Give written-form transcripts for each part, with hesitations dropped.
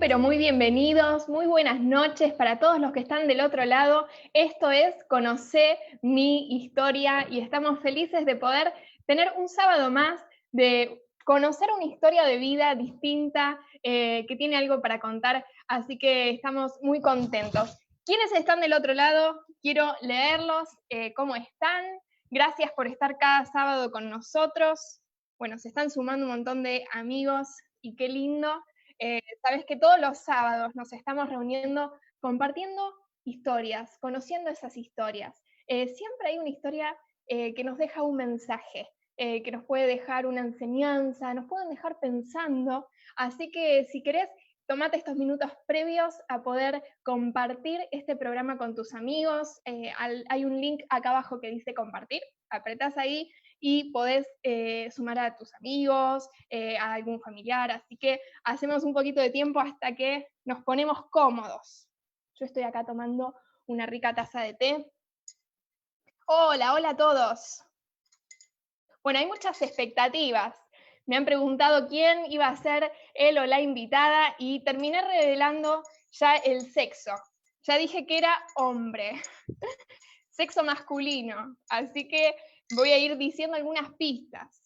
pero muy bienvenidos, muy buenas noches para todos los que están del otro lado. Esto es Conocé mi historia y estamos felices de poder tener un sábado más, de conocer una historia de vida distinta, que tiene algo para contar, así que estamos muy contentos. ¿Quiénes están del otro lado? Quiero leerlos, cómo están. Gracias por estar cada sábado con nosotros. Bueno, se están sumando un montón de amigos y qué lindo. Sabes que todos los sábados nos estamos reuniendo compartiendo historias, conociendo esas historias. Siempre hay una historia que nos deja un mensaje, que nos puede dejar una enseñanza, nos pueden dejar pensando. Así que si querés, tomate estos minutos previos a poder compartir este programa con tus amigos. Hay un link acá abajo que dice compartir, apretás ahí y podés sumar a tus amigos, a algún familiar, así que hacemos un poquito de tiempo hasta que nos ponemos cómodos. Yo estoy acá tomando una rica taza de té. Hola, hola a todos. Bueno, hay muchas expectativas. Me han preguntado quién iba a ser él o la invitada y terminé revelando ya el sexo. Ya dije que era hombre, sexo masculino, así que voy a ir diciendo algunas pistas.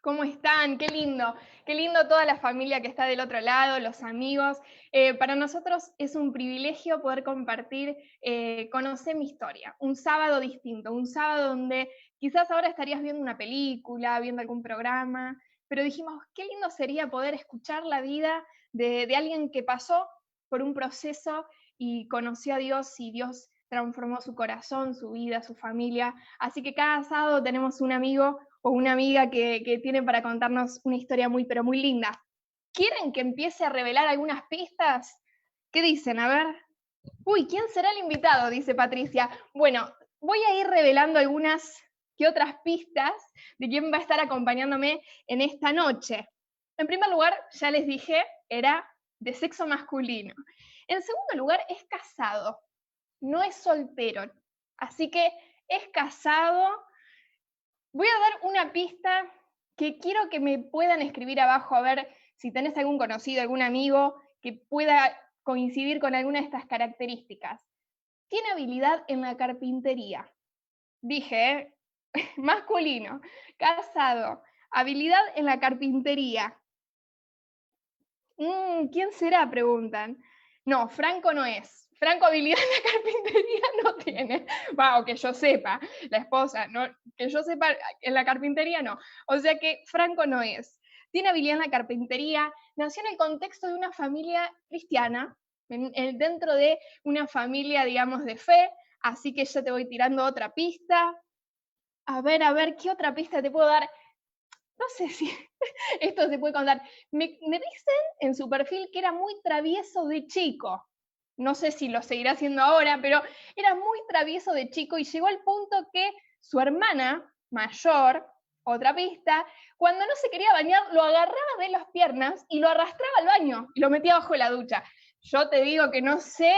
¿Cómo están? Qué lindo toda la familia que está del otro lado, los amigos. Para nosotros es un privilegio poder compartir, conocer mi historia, un sábado distinto, un sábado donde quizás ahora estarías viendo una película, viendo algún programa, pero dijimos, qué lindo sería poder escuchar la vida de alguien que pasó por un proceso y conoció a Dios y Dios transformó su corazón, su vida, su familia. Así que cada sábado tenemos un amigo o una amiga que tiene para contarnos una historia muy, pero muy linda. ¿Quieren que empiece a revelar algunas pistas? ¿Qué dicen? A ver. Uy, ¿quién será el invitado? Dice Patricia. Bueno, voy a ir revelando algunas que otras pistas de quién va a estar acompañándome en esta noche. En primer lugar, ya les dije, era de sexo masculino. En segundo lugar, es casado, no es soltero. Así que es casado. Voy a dar una pista que quiero que me puedan escribir abajo, a ver si tenés algún conocido, algún amigo que pueda coincidir con alguna de estas características. Tiene habilidad en la carpintería. Dije, masculino, casado, habilidad en la carpintería. ¿Quién será? Preguntan. No, Franco no es. Franco habilidad en la carpintería no tiene. O que yo sepa, la esposa, no, que yo sepa, en la carpintería no. O sea que Franco no es. Tiene habilidad en la carpintería, nació en el contexto de una familia cristiana, dentro de una familia, digamos, de fe, así que ya te voy tirando otra pista. A ver, ¿qué otra pista te puedo dar? No sé si esto se puede contar. Me dicen en su perfil que era muy travieso de chico. No sé si lo seguirá haciendo ahora, pero era muy travieso de chico y llegó al punto que su hermana mayor, otra pista, cuando no se quería bañar, lo agarraba de las piernas y lo arrastraba al baño y lo metía bajo la ducha. Yo te digo que no sé,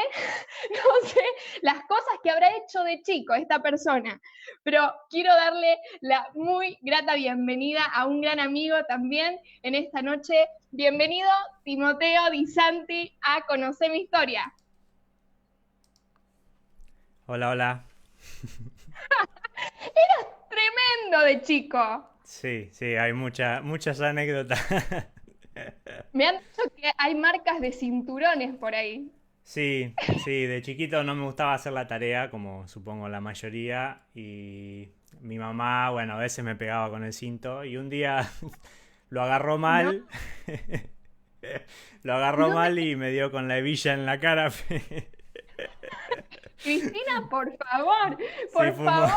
no sé las cosas que habrá hecho de chico esta persona, pero quiero darle la muy grata bienvenida a un gran amigo también en esta noche. Bienvenido, Timoteo Di Santi, a Conocer mi historia. Hola, hola. Tremendo de chico. Sí, sí, hay muchas anécdotas. Me han dicho que hay marcas de cinturones por ahí. Sí, sí, de chiquito no me gustaba hacer la tarea, como supongo la mayoría, y mi mamá, bueno, a veces me pegaba con el cinto y un día lo agarró No, mal, lo agarró no me... mal y me dio con la hebilla en la cara. Cristina, Sí, por favor.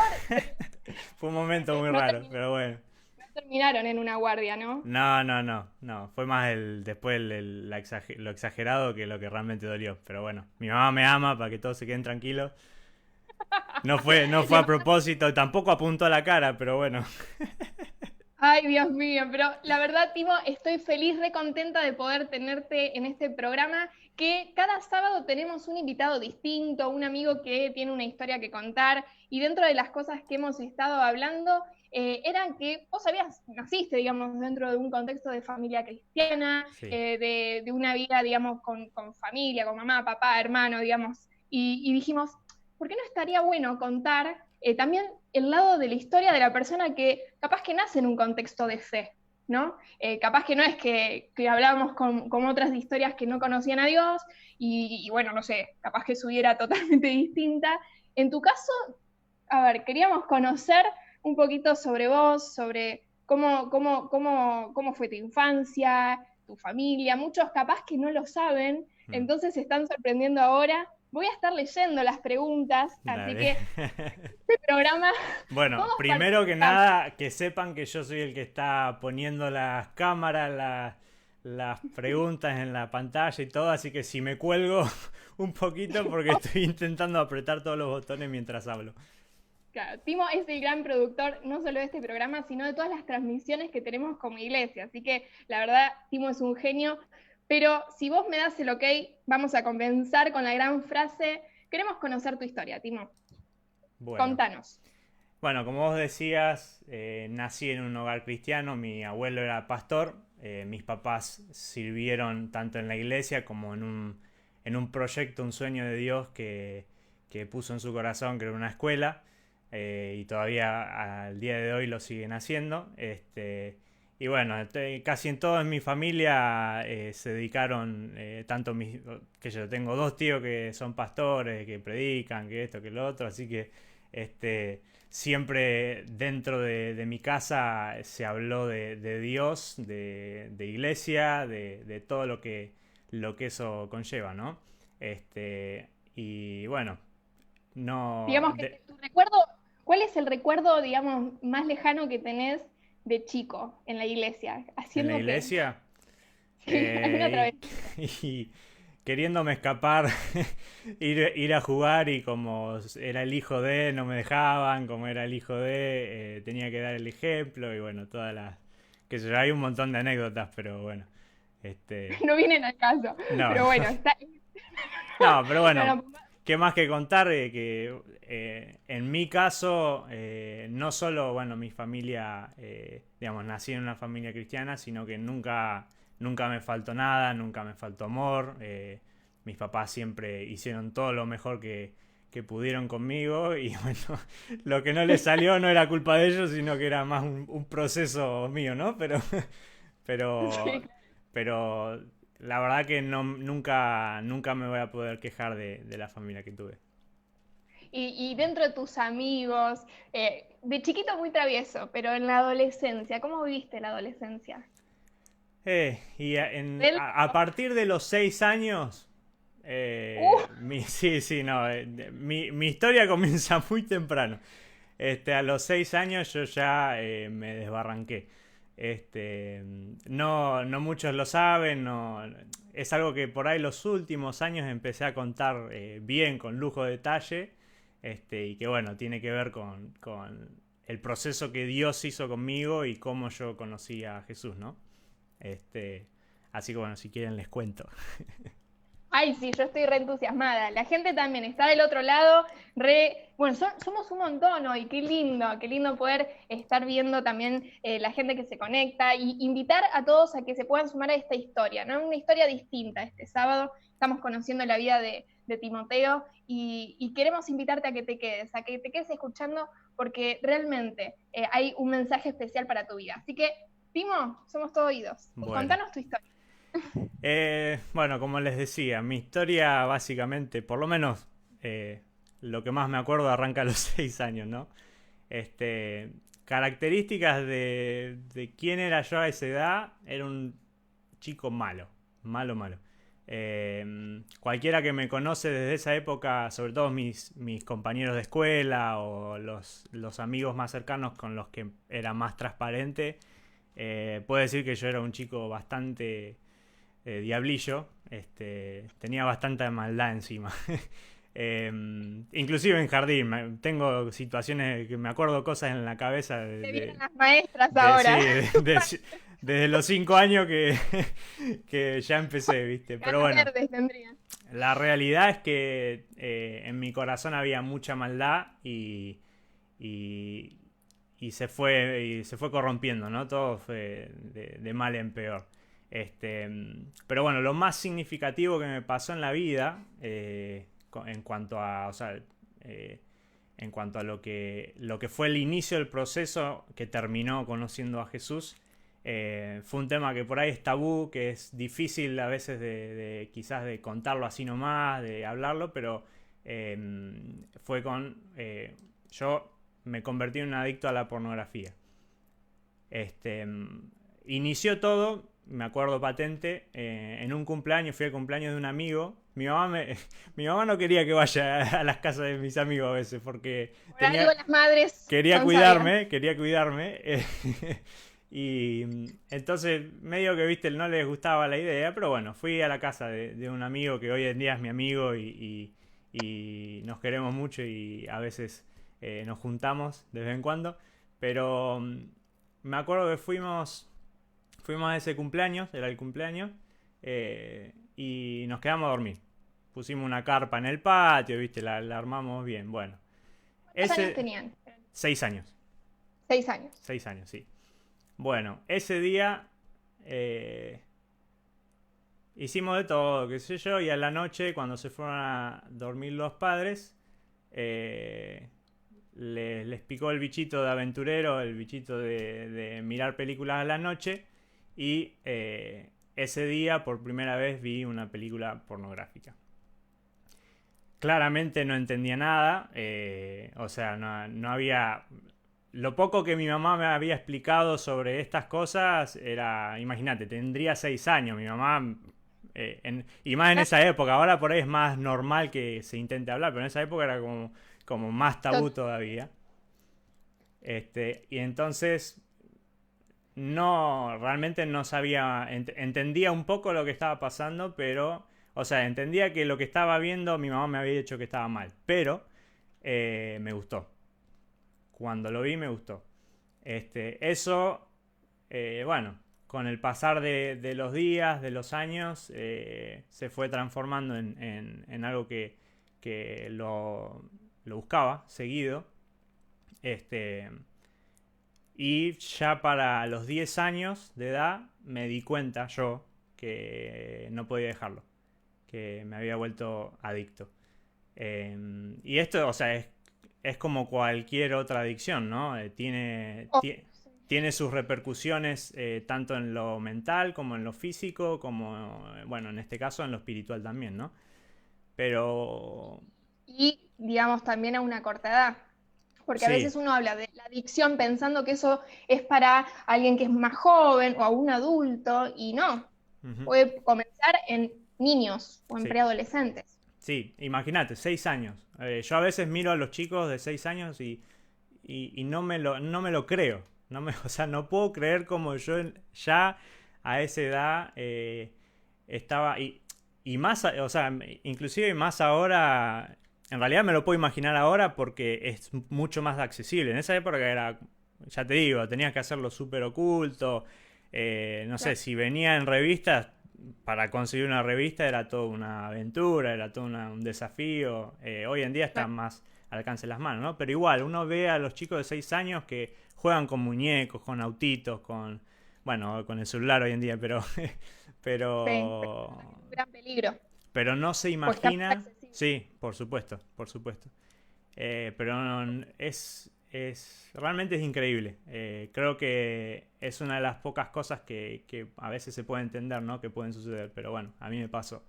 fue un momento muy No, raro, pero bueno. no terminaron en una guardia, ¿no? No. Fue más después lo exagerado que lo que realmente dolió. Pero bueno, mi mamá me ama para que todos se queden tranquilos. No fue Le a propósito, tampoco apuntó a la cara, pero bueno. Ay, Dios mío, pero la verdad, Timo, estoy feliz, recontenta de poder tenerte en este programa que cada sábado tenemos un invitado distinto, un amigo que tiene una historia que contar, y dentro de las cosas que hemos estado hablando, eran que vos naciste, digamos, dentro de un contexto de familia cristiana, Sí. de una vida, digamos, con familia, con mamá, papá, hermano, digamos, y dijimos, ¿por qué no estaría bueno contar también el lado de la historia de la persona que capaz que nace en un contexto de fe, ¿no? Capaz que no es que hablábamos con otras historias que no conocían a Dios y bueno, no sé, capaz que su vida era totalmente distinta. En tu caso, a ver, queríamos conocer un poquito sobre vos, sobre cómo fue tu infancia, tu familia. Muchos capaz que no lo saben, Mm. entonces se están sorprendiendo ahora. Voy a estar leyendo las preguntas, así Dale. que este programa Bueno, todos primero que participamos. nada, que sepan que yo soy el que está poniendo las cámaras, las preguntas en la pantalla y todo, así que si me cuelgo un poquito porque estoy intentando apretar todos los botones mientras hablo. Claro, Timo es el gran productor no solo de este programa, sino de todas las transmisiones que tenemos como iglesia. Así que la verdad, Timo es un genio. Pero si vos me das el ok, vamos a comenzar con la gran frase. Queremos conocer tu historia, Timo. Bueno, Contanos. bueno, como vos decías, nací en un hogar cristiano, mi abuelo era pastor, mis papás sirvieron tanto en la iglesia como en un proyecto, un sueño de Dios que puso en su corazón, que era una escuela, y todavía al día de hoy lo siguen haciendo. Y bueno, casi en toda mi familia se dedicaron, que yo tengo dos tíos que son pastores, que predican, que esto, que lo otro, así que siempre dentro de mi casa se habló de Dios, de iglesia, de todo lo que eso conlleva, ¿no? Y bueno, no... Digamos que tu recuerdo, ¿cuál es el recuerdo, digamos, más lejano que tenés de chico en la iglesia? En la ¿Haciendo qué? iglesia, Sí, alguna eh, travesura. y queriéndome escapar, ir a jugar y como era el hijo de, no me dejaban, como era el hijo de, tenía que dar el ejemplo y bueno, todas las... Que sé yo, hay un montón de anécdotas, pero bueno, este... No vienen al caso. No, Pero bueno, está. no, pero No, bueno, no, qué más que contar que en mi caso, no solo, bueno, mi familia, digamos, nací en una familia cristiana, sino que nunca me faltó nada, nunca me faltó amor. Mis papás siempre hicieron todo lo mejor que pudieron conmigo y bueno, lo que no les salió no era culpa de ellos, sino que era más un proceso mío, ¿no? Pero, sí. pero la verdad que no, nunca me voy a poder quejar de la familia que tuve. Y dentro de tus amigos, de chiquito muy travieso, pero en la adolescencia, ¿cómo viviste la adolescencia? Del- A partir de los 6 años, Uh, sí, sí, no, mi historia comienza muy temprano. A los 6 años yo ya me desbarranqué. No muchos lo saben, no, es algo que por ahí los últimos años empecé a contar bien, con lujo de detalle, y que bueno, tiene que ver con el proceso que Dios hizo conmigo y cómo yo conocí a Jesús, ¿no? Este, Así que bueno, si quieren les cuento. Ay, sí, yo estoy re entusiasmada. La gente también está del otro lado, bueno, somos un montón hoy, qué lindo poder estar viendo también la gente que se conecta y invitar a todos a que se puedan sumar a esta historia, ¿no? Una historia distinta este sábado. Estamos conociendo la vida de Timoteo y queremos invitarte a que te quedes escuchando porque realmente hay un mensaje especial para tu vida. Así que, Timo, somos todo oídos. Bueno. Contanos tu historia. Bueno, como les decía, mi historia básicamente, por lo menos lo que más me acuerdo, arranca a los 6 años, ¿no? Características de quién era yo a esa edad, era un chico malo, malo, malo. Cualquiera que me conoce desde esa época, sobre todo mis compañeros de escuela o los amigos más cercanos con los que era más transparente, puede decir que yo era un chico bastante diablillo, tenía bastante maldad encima. Inclusive en jardín, tengo situaciones que me acuerdo cosas en la cabeza Te vienen las maestras ahora. sí, desde los 5 años que, que ya empecé, ¿viste? Pero Ganas bueno, verdes tendría. la realidad es que en mi corazón había mucha maldad y, y se fue corrompiendo, ¿no? Todo fue de mal en peor. Pero bueno, lo más significativo que me pasó en la vida, en cuanto a, o sea, en cuanto a lo que fue el inicio del proceso que terminó conociendo a Jesús, fue un tema que por ahí es tabú, que es difícil a veces quizás de contarlo así nomás, de hablarlo, pero fue yo me convertí en un adicto a la pornografía. Este, inició todo, me acuerdo patente, en un cumpleaños, fui al cumpleaños de un amigo. Mi mamá no quería que vaya a las casas de mis amigos a veces porque Por algo las madres quería son sabias. cuidarme. Y entonces medio que, viste, no les gustaba la idea, pero bueno, fui a la casa de un amigo que hoy en día es mi amigo y nos queremos mucho y a veces nos juntamos de vez en cuando. Pero me acuerdo que fuimos a ese cumpleaños, era el cumpleaños, y nos quedamos a dormir. Pusimos una carpa en el patio, viste, la armamos bien. Bueno, ¿Cuántos años ese... tenían? 6 años. 6 años. 6 años, sí. Bueno, ese día hicimos de todo, qué sé yo, y a la noche, cuando se fueron a dormir los padres, les picó el bichito de aventurero, el bichito de mirar películas a la noche, y ese día por primera vez vi una película pornográfica. Claramente no entendía nada, o sea, no había... Lo poco que mi mamá me había explicado sobre estas cosas era, imagínate, tendría 6 años, mi mamá, y más en esa época, ahora por ahí es más normal que se intente hablar, pero en esa época era como más tabú todavía. Y entonces realmente no sabía, entendía un poco lo que estaba pasando, pero, o sea, entendía que lo que estaba viendo mi mamá me había dicho que estaba mal, pero me gustó. Cuando lo vi me gustó. Eso, bueno, con el pasar de los días, de los años, se fue transformando en algo que lo buscaba seguido. Y ya para los 10 años de edad me di cuenta yo que no podía dejarlo, que me había vuelto adicto. Y esto, o sea, es como cualquier otra adicción, ¿no? Oh, Tiene sus repercusiones tanto en lo mental como en lo físico, como, bueno, en este caso en lo espiritual también, ¿no? Pero y, digamos, también a una corta edad. Porque a sí, veces uno habla de la adicción pensando que eso es para alguien que es más joven o a un adulto, y no. ujú, Puede comenzar en niños o en sí, preadolescentes. sí, imagínate, 6 años. Yo a veces miro a los chicos de 6 años y no me lo creo. O sea, no puedo creer como yo ya a esa edad estaba. Y más, o sea, inclusive más ahora. En realidad me lo puedo imaginar ahora porque es mucho más accesible. En esa época era, ya te digo, tenías que hacerlo súper oculto. No sé, Claro. si venía en revistas, para conseguir una revista era toda una aventura, era todo un desafío. Hoy en día está Claro. más al alcance de las manos, ¿no? Pero igual, uno ve a los chicos de 6 años que juegan con muñecos, con autitos, bueno, con el celular hoy en día, pero, Sí, pero pero, es un gran peligro, pero no se pues está más imagina, accesible. sí, por supuesto, por supuesto. Pero realmente es increíble. Creo que es una de las pocas cosas que a veces se puede entender, ¿no? Que pueden suceder, pero bueno, a mí me pasó.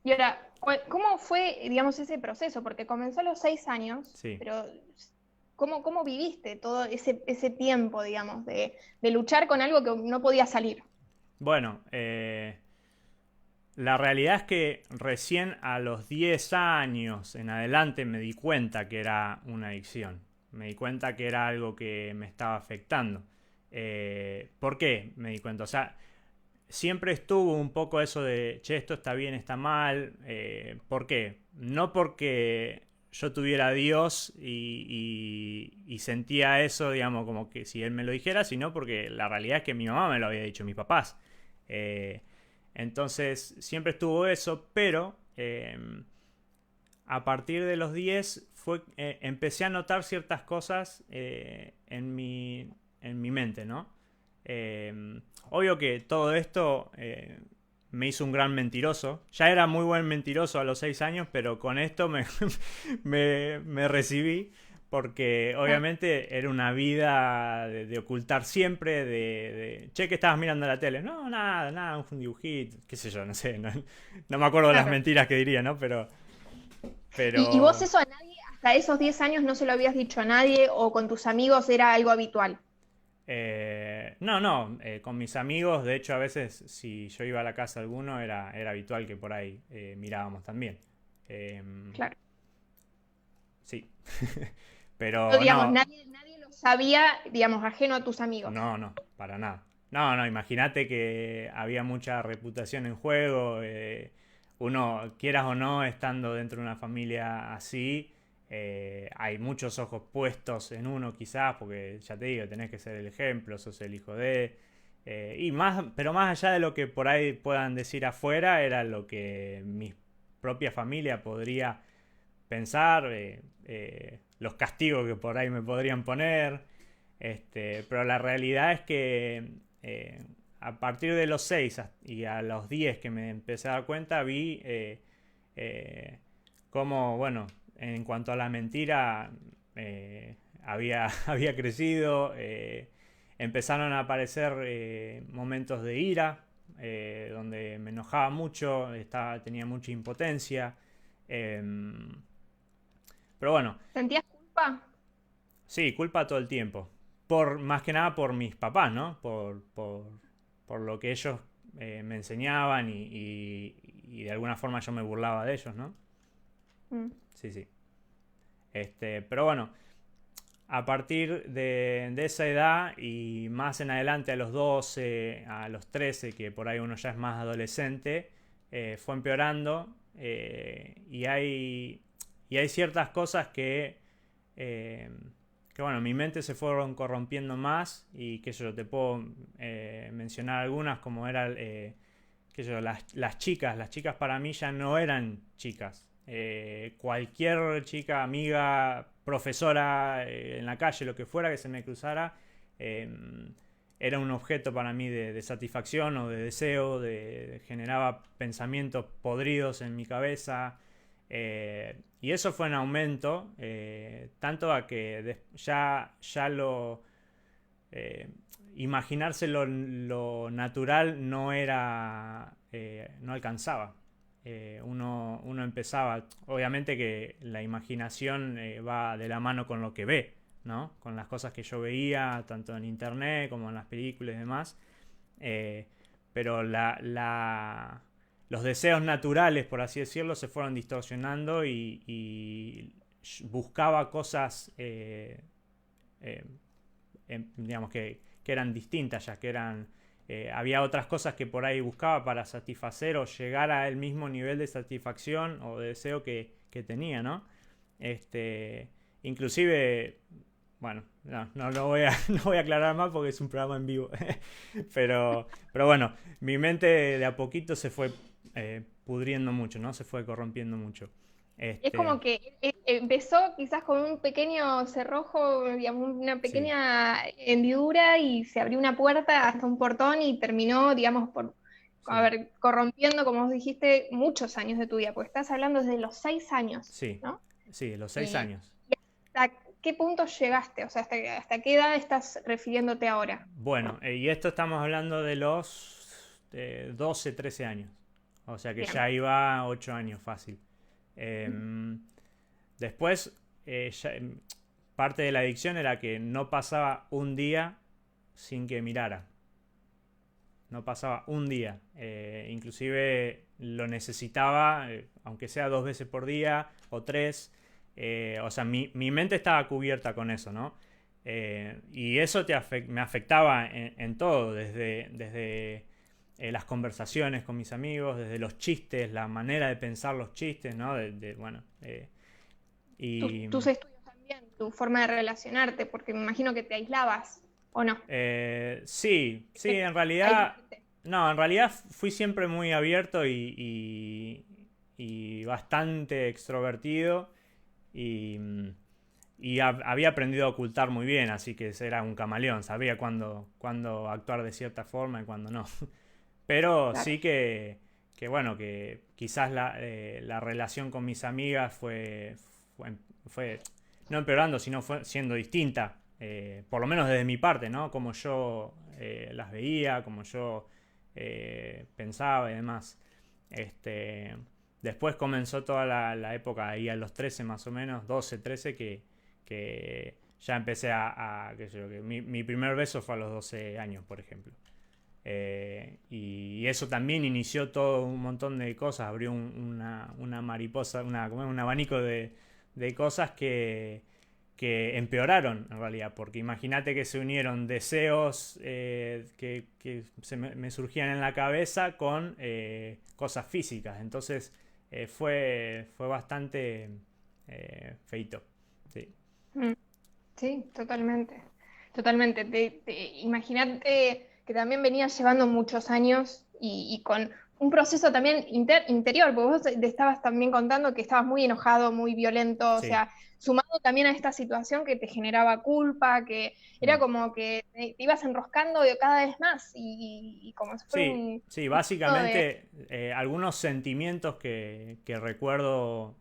Y ahora, ¿cómo fue, digamos, ese proceso? Porque comenzó a los 6 años, Sí. pero ¿cómo viviste todo ese tiempo, digamos, de luchar con algo que no podía salir? Bueno, la realidad es que recién a los 10 años en adelante me di cuenta que era una adicción. Me di cuenta que era algo que me estaba afectando. ¿Por qué me di cuenta? O sea, siempre estuvo un poco eso de, che, esto está bien, está mal. ¿Por qué? No porque yo tuviera a Dios y sentía eso, digamos, como que si él me lo dijera, sino porque la realidad es que mi mamá me lo había dicho, mis papás. Eh, entonces siempre estuvo eso, pero a partir de los 10 empecé a notar ciertas cosas en mi mente, ¿no? Obvio que todo esto me hizo un gran mentiroso. Ya era muy buen mentiroso a los 6 años, pero con esto me recibí porque obviamente era una vida de ocultar siempre, che, que estabas mirando la tele. No, nada, un dibujito, qué sé yo, no sé, no me acuerdo de las Claro. mentiras que diría, ¿no? ¿Y vos Pero eso a nadie, hasta esos 10 años no se lo habías dicho a nadie o con tus amigos era algo habitual? no, con mis amigos, de hecho a veces si yo iba a la casa de alguno era habitual que por ahí mirábamos también. Em, Claro. sí, Pero pero digamos, no, nadie lo sabía, digamos, ajeno a tus amigos. no, para nada. No, imagínate que había mucha reputación en juego. Uno, quieras o no, estando dentro de una familia así, hay muchos ojos puestos en uno quizás, porque ya te digo, tenés que ser el ejemplo, sos el hijo de... y más, pero más allá de lo que por ahí puedan decir afuera, era lo que mi propia familia podría pensar, los castigos que por ahí me podrían poner. Pero la realidad es que a partir de los 6 y a los 10 que me empecé a dar cuenta, vi cómo, bueno, en cuanto a la mentira, había crecido. Empezaron a aparecer momentos de ira, donde me enojaba mucho, tenía mucha impotencia. em, pero bueno, ¿Sentías culpa? sí, culpa todo el tiempo. Más que nada por mis papás, ¿no? Por lo que ellos me enseñaban y de alguna forma yo me burlaba de ellos, ¿no? Mm. Sí, sí. Pero bueno, a partir de esa edad y más en adelante a los 12, a los 13, que por ahí uno ya es más adolescente, fue empeorando y hay ciertas cosas eh, que bueno, mi mente se fueron corrompiendo más y que yo te puedo mencionar algunas como era las chicas para mí ya no eran chicas. Cualquier chica, amiga, profesora en la calle, lo que fuera que se me cruzara, eh, era un objeto para mí de satisfacción o de deseo, generaba pensamientos podridos en mi cabeza. Y eso fue en aumento, tanto a que ya eh, imaginarse lo natural no era, no alcanzaba. Uno empezaba, obviamente que la imaginación va de la mano con lo que ve, ¿no? Con las cosas que yo veía, tanto en internet como en las películas y demás. Eh, pero los deseos naturales, por así decirlo, se fueron distorsionando y buscaba cosas, eh, digamos, que eran distintas, ya que había otras cosas que por ahí buscaba para satisfacer o llegar al mismo nivel de satisfacción o de deseo que tenía, ¿no? Inclusive, bueno, no lo voy a, no voy a aclarar más porque es un programa en vivo. pero bueno, mi mente de a poquito se fue pudriendo mucho, ¿no? Se fue corrompiendo mucho. Es Este, como que empezó quizás con un pequeño cerrojo, digamos, una sí, pequeña hendidura y se abrió una puerta hasta un portón y terminó, digamos, por, a sí, ver, corrompiendo, como vos dijiste, muchos años de tu vida, porque estás hablando desde los 6 años, sí, ¿no? sí, los 6 Y, años. y ¿hasta qué punto llegaste? O sea, ¿hasta qué edad estás refiriéndote ahora? Bueno, y esto estamos hablando de los 12, 13 años. O sea que Bien. ya iba 8 años fácil. Em, Después, parte de la adicción era que no pasaba un día sin que mirara. No pasaba un día. Inclusive lo necesitaba, aunque sea 2 veces por día o tres. O sea, mi mente estaba cubierta con eso, ¿no? Y eso me afectaba en todo, desde las conversaciones con mis amigos, desde los chistes, la manera de pensar los chistes, ¿no? Bueno, Tus estudios también, tu forma de relacionarte, porque me imagino que te aislabas, ¿o no? Sí, en realidad, Aislarte. no, en realidad fui siempre muy abierto y bastante extrovertido y, había aprendido a ocultar muy bien, así que era un camaleón, sabía cuándo actuar de cierta forma y cuándo no. Pero Claro. sí que bueno, que quizás la relación con mis amigas fue, fue no empeorando, sino fue siendo distinta, por lo menos desde mi parte, ¿no? Como yo las veía, como yo pensaba y demás. Este, después comenzó toda la época ahí a los 13 más o menos, 12 13 que ya empecé qué sé yo, que mi primer beso fue a los 12 años, por ejemplo. Y eso también inició todo un montón de cosas, abrió una mariposa, como un abanico de cosas que empeoraron en realidad, porque imagínate que se unieron deseos que me surgían en la cabeza con cosas físicas, entonces fue bastante feito. Sí. Mm. Sí, totalmente. Totalmente. Imagínate que también venías llevando muchos años y con un proceso también interior, porque vos te estabas también contando que estabas muy enojado, muy violento, o Sí. sea, sumado también a esta situación que te generaba culpa, que era Mm. como que te ibas enroscando cada vez más y como si fuera Sí, sí, un mundo de... básicamente algunos sentimientos que recuerdo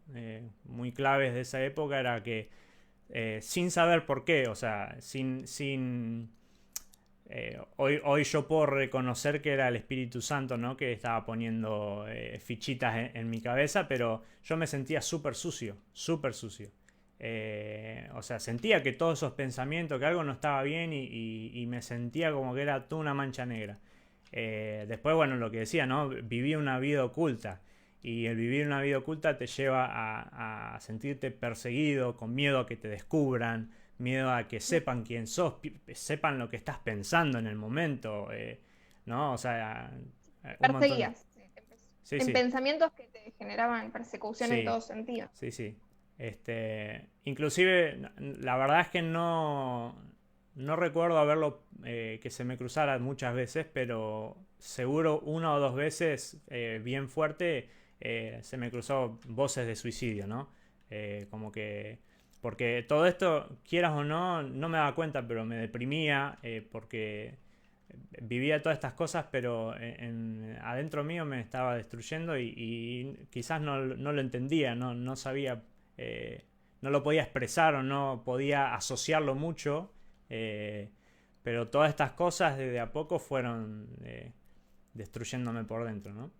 muy claves de esa época era que sin saber por qué, o sea, hoy yo puedo reconocer que era el Espíritu Santo, ¿no? Que estaba poniendo fichitas en mi cabeza, pero yo me sentía súper sucio, súper sucio. O sea, sentía que todos esos pensamientos, que algo no estaba bien y me sentía como que era toda una mancha negra. Después, bueno, lo que decía, ¿no? Viví una vida oculta. Y el vivir una vida oculta te lleva a sentirte perseguido, con miedo a que te descubran, miedo a que sepan quién sos, sepan lo que estás pensando en el momento, ¿no? O sea, un montón. Perseguías, Sí, en sí, pensamientos que te generaban persecución en sí, todo sentido. sí, sí. Inclusive, la verdad es que no recuerdo haberlo, que se me cruzara muchas veces, pero seguro una o dos veces, bien fuerte, se me cruzó voces de suicidio, ¿no? Como que porque todo esto, quieras o no, no me daba cuenta, pero me deprimía porque vivía todas estas cosas, pero adentro mío me estaba destruyendo y quizás no lo entendía, no sabía, eh, no lo podía expresar o no podía asociarlo mucho, eh, pero todas estas cosas de a poco fueron destruyéndome por dentro, ¿no?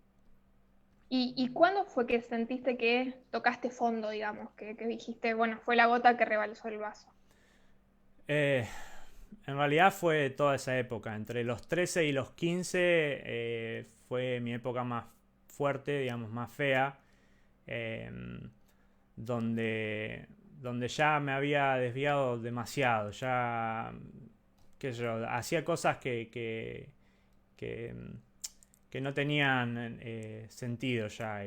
Y cuándo fue que sentiste que tocaste fondo, digamos, que dijiste, bueno, fue la gota que rebalsó el vaso? Eh, En realidad fue toda esa época, entre los 13 y los 15 fue mi época más fuerte, digamos, más fea, eh, donde, donde ya me había desviado demasiado, ya, qué sé yo, hacía cosas que, que no tenían sentido ya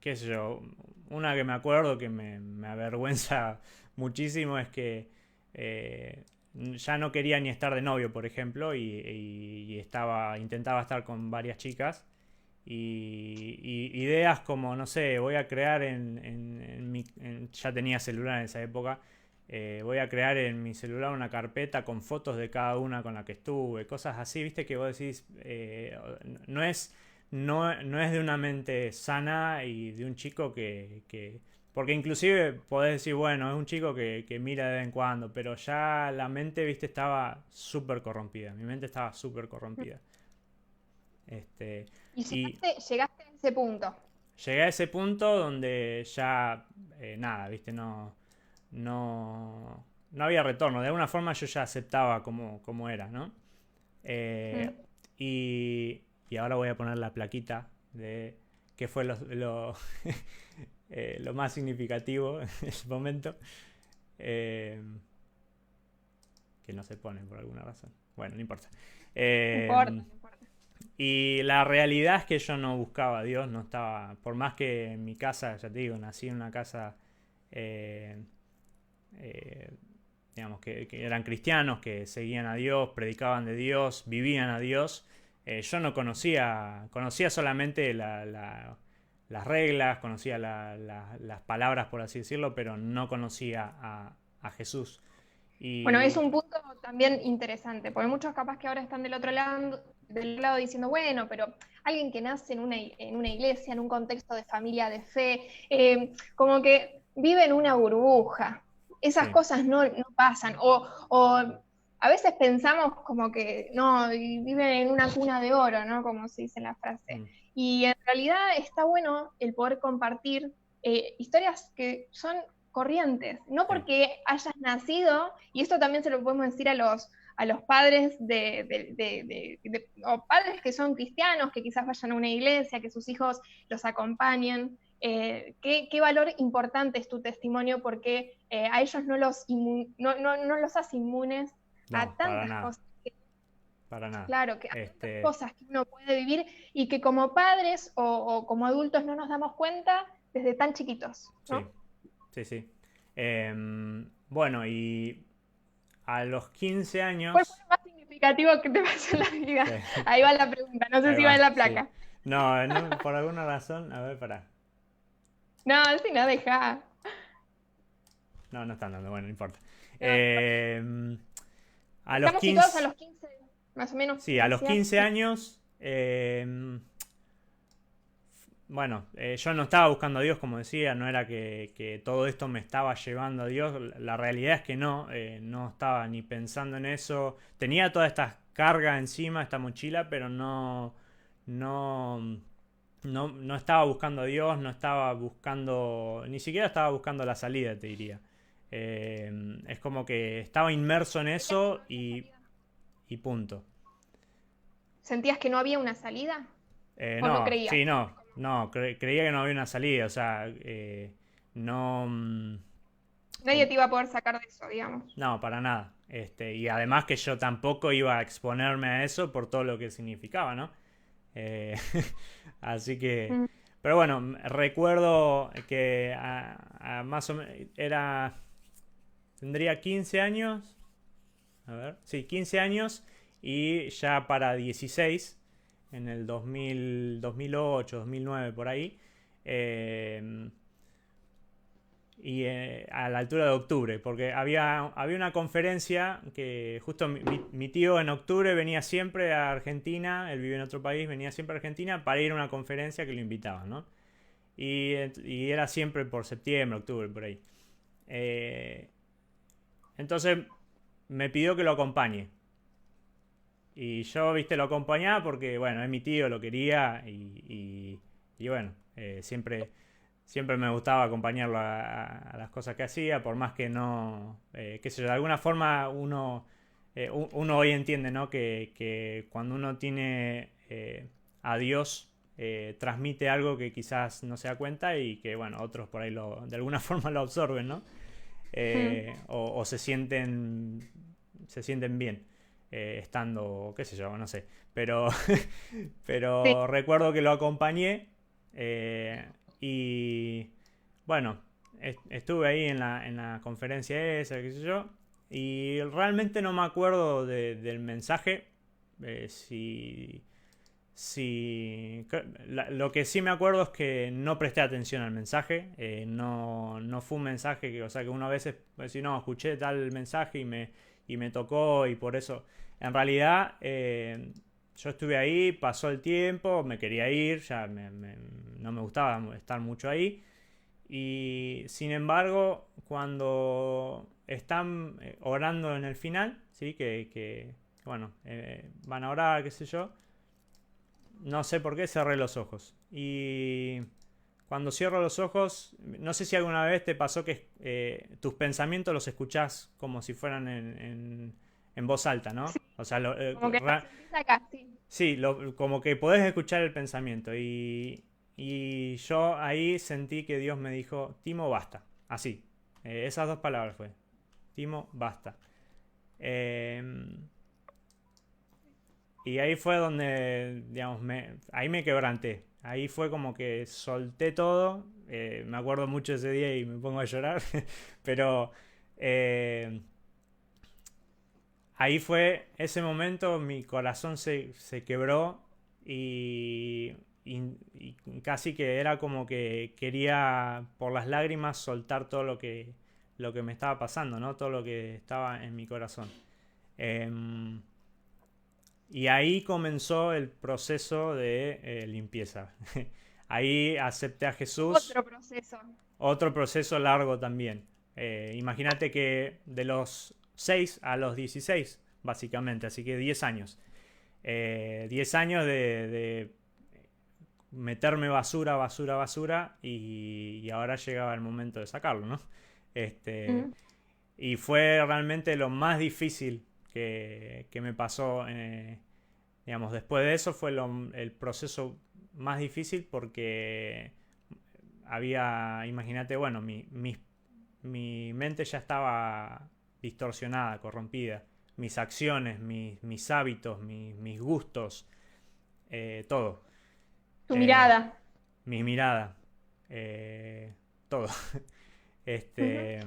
qué sé yo, una que me acuerdo que me avergüenza muchísimo es que ya no quería ni estar de novio, por ejemplo, intentaba estar con varias chicas y ideas como, no sé, voy a crear ya tenía celular en esa época, voy a crear en mi celular una carpeta con fotos de cada una con la que estuve, cosas así, viste que vos decís, no es, no es de una mente sana y de un chico porque inclusive podés decir, bueno, es un chico que mira de vez en cuando, pero ya la mente, viste, estaba súper corrompida, mi mente estaba súper corrompida. Este, Y y llegaste a ese punto. llegué a ese punto donde ya, nada, viste, no había retorno. De alguna forma yo ya aceptaba como era, ¿no? Mm. Eh, y, y ahora voy a poner la plaquita de qué fue lo más significativo en ese momento. Eh, que no se pone por alguna razón. Bueno, no importa. No importa, Eh, no importa. y la realidad es que yo no buscaba a Dios, no estaba, por más que en mi casa, ya te digo, nací en una casa eh, eh, digamos, que eran cristianos, que seguían a Dios, predicaban de Dios, vivían a Dios. Yo no conocía solamente las reglas, conocía las palabras, por así decirlo, pero no conocía a Jesús. Bueno, es Y un punto también interesante, porque muchos capaz que ahora están del lado diciendo, bueno, pero alguien que nace en una iglesia, en un contexto de familia de fe, como que vive en una burbuja. Esas sí, cosas no pasan. O a veces pensamos como que no, y viven en una cuna de oro, ¿no? Como se dice en la frase. mm, Y en realidad está bueno el poder compartir historias que son corrientes, no sí, porque hayas nacido, y esto también se lo podemos decir a los padres o padres que son cristianos, que quizás vayan a una iglesia, que sus hijos los acompañen. Qué valor importante es tu testimonio porque a ellos no los hace inmunes a no, para tantas nada, cosas. para nada. Claro, que hay tantas Este, cosas que uno puede vivir y que como padres o como adultos no nos damos cuenta desde tan chiquitos, sí, ¿no? sí, sí. Bueno, y a los 15 ¿Cuál fue años... lo más significativo que te pasó en la vida? Sí, Ahí va la pregunta, no sé ahí si va en va, la sí. placa. No, no, por alguna razón, a ver, pará. No, si no, deja. No, no están dando, bueno, no importa. No, no importa. Eh, a los Estamos situados a 15, los 15, más o menos, sí, me a los decías. 15 Sí. años, bueno, yo no estaba buscando a Dios, como decía, no era que todo esto me estaba llevando a Dios. La realidad es que no, no estaba ni pensando en eso. Tenía toda esta carga encima, esta mochila, pero no, no estaba buscando a Dios, no estaba buscando, ni siquiera estaba buscando la salida, te diría. Es como que estaba inmerso en ¿Sentías que no eso había salida? y punto. ¿Sentías que no había una salida? ¿O no No, creías? sí, no, creía que no había una salida, o sea, no, Nadie te iba a poder sacar de eso, digamos. no, para nada. Y además que yo tampoco iba a exponerme a eso por todo lo que significaba, ¿no? Eh, así que, Mm. pero bueno, recuerdo que más o menos tendría 15 años, a ver, sí, 15 años y ya para 16 en el 2008, 2009 por ahí, eh, y a la altura de octubre, porque había una conferencia que justo mi tío en octubre venía siempre a Argentina, él vive en otro país, venía siempre a Argentina para ir a una conferencia que lo invitaban, ¿no? Y era siempre por septiembre, octubre, por ahí. Eh, entonces me pidió que lo acompañe. Y yo, viste, lo acompañaba porque, bueno, es mi tío, lo quería y bueno, siempre me gustaba acompañarlo a las cosas que hacía, por más que no, qué sé yo, de alguna forma uno hoy entiende, ¿no? Que cuando uno tiene a Dios, transmite algo que quizás no se da cuenta y que, bueno, otros por ahí de alguna forma lo absorben, ¿no? Mm. O se sienten bien estando, qué sé yo, no sé. Pero, Sí. pero recuerdo que lo acompañé y bueno, estuve ahí en la conferencia esa, qué sé yo, y realmente no me acuerdo del mensaje. Si, lo que sí me acuerdo es que no presté atención al mensaje. No fue un mensaje que, o sea, que uno a veces puede decir, no, escuché tal mensaje y me tocó y por eso. En realidad, yo estuve ahí, pasó el tiempo, me quería ir, ya no me gustaba estar mucho ahí. Y sin embargo, cuando están orando en el final, ¿sí? Bueno, van a orar, qué sé yo, no sé por qué cerré los ojos. Y cuando cierro los ojos, no sé si alguna vez te pasó que tus pensamientos los escuchás como si fueran en voz alta, ¿no? Sí, O sea, como que lo sentís acá, sí. sí, como que podés escuchar el pensamiento. Y yo ahí sentí que Dios me dijo, Timo, basta. Así. Esas dos palabras fue. Timo, basta. Eh, y ahí fue donde, digamos, ahí me quebranté. ahí fue como que solté todo. Me acuerdo mucho ese día y me pongo a llorar. Pero eh, ahí fue ese momento, mi corazón se quebró y, y casi que era como que quería por las lágrimas soltar todo lo que me estaba pasando, ¿no? Todo lo que estaba en mi corazón. Em, y ahí comenzó el proceso de limpieza. Ahí acepté a Jesús, Otro proceso. otro proceso largo también. Imagínate que de los 6 a los 16 básicamente, así que 10 años. 10 años de meterme basura, basura, basura y ahora llegaba el momento de sacarlo, ¿no? Este, Mm. y fue realmente lo más difícil que me pasó. Digamos, después de eso fue el proceso más difícil porque había, imagínate, bueno, mi mente ya estaba distorsionada, corrompida. Mis acciones, mis hábitos, mis gustos, todo. Tu Eh, mirada. mi mirada, todo. Ujú. Este,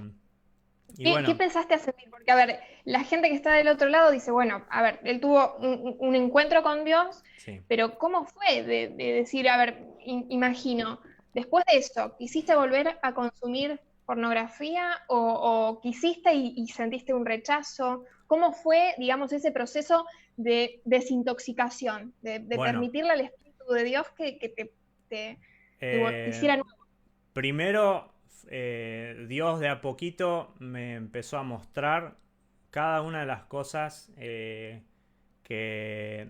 y ¿Qué bueno, pensaste hacer? Porque, a ver, la gente que está del otro lado dice, bueno, a ver, él tuvo un encuentro con Dios, sí. pero ¿cómo fue de decir, a ver, imagino, después de eso, ¿quisiste volver a consumir pornografía o quisiste y sentiste un rechazo? ¿Cómo fue, digamos, ese proceso de desintoxicación, de Bueno, permitirle al Espíritu de Dios que te, te eh, hiciera nuevo? primero, Dios de a poquito me empezó a mostrar cada una de las cosas que, que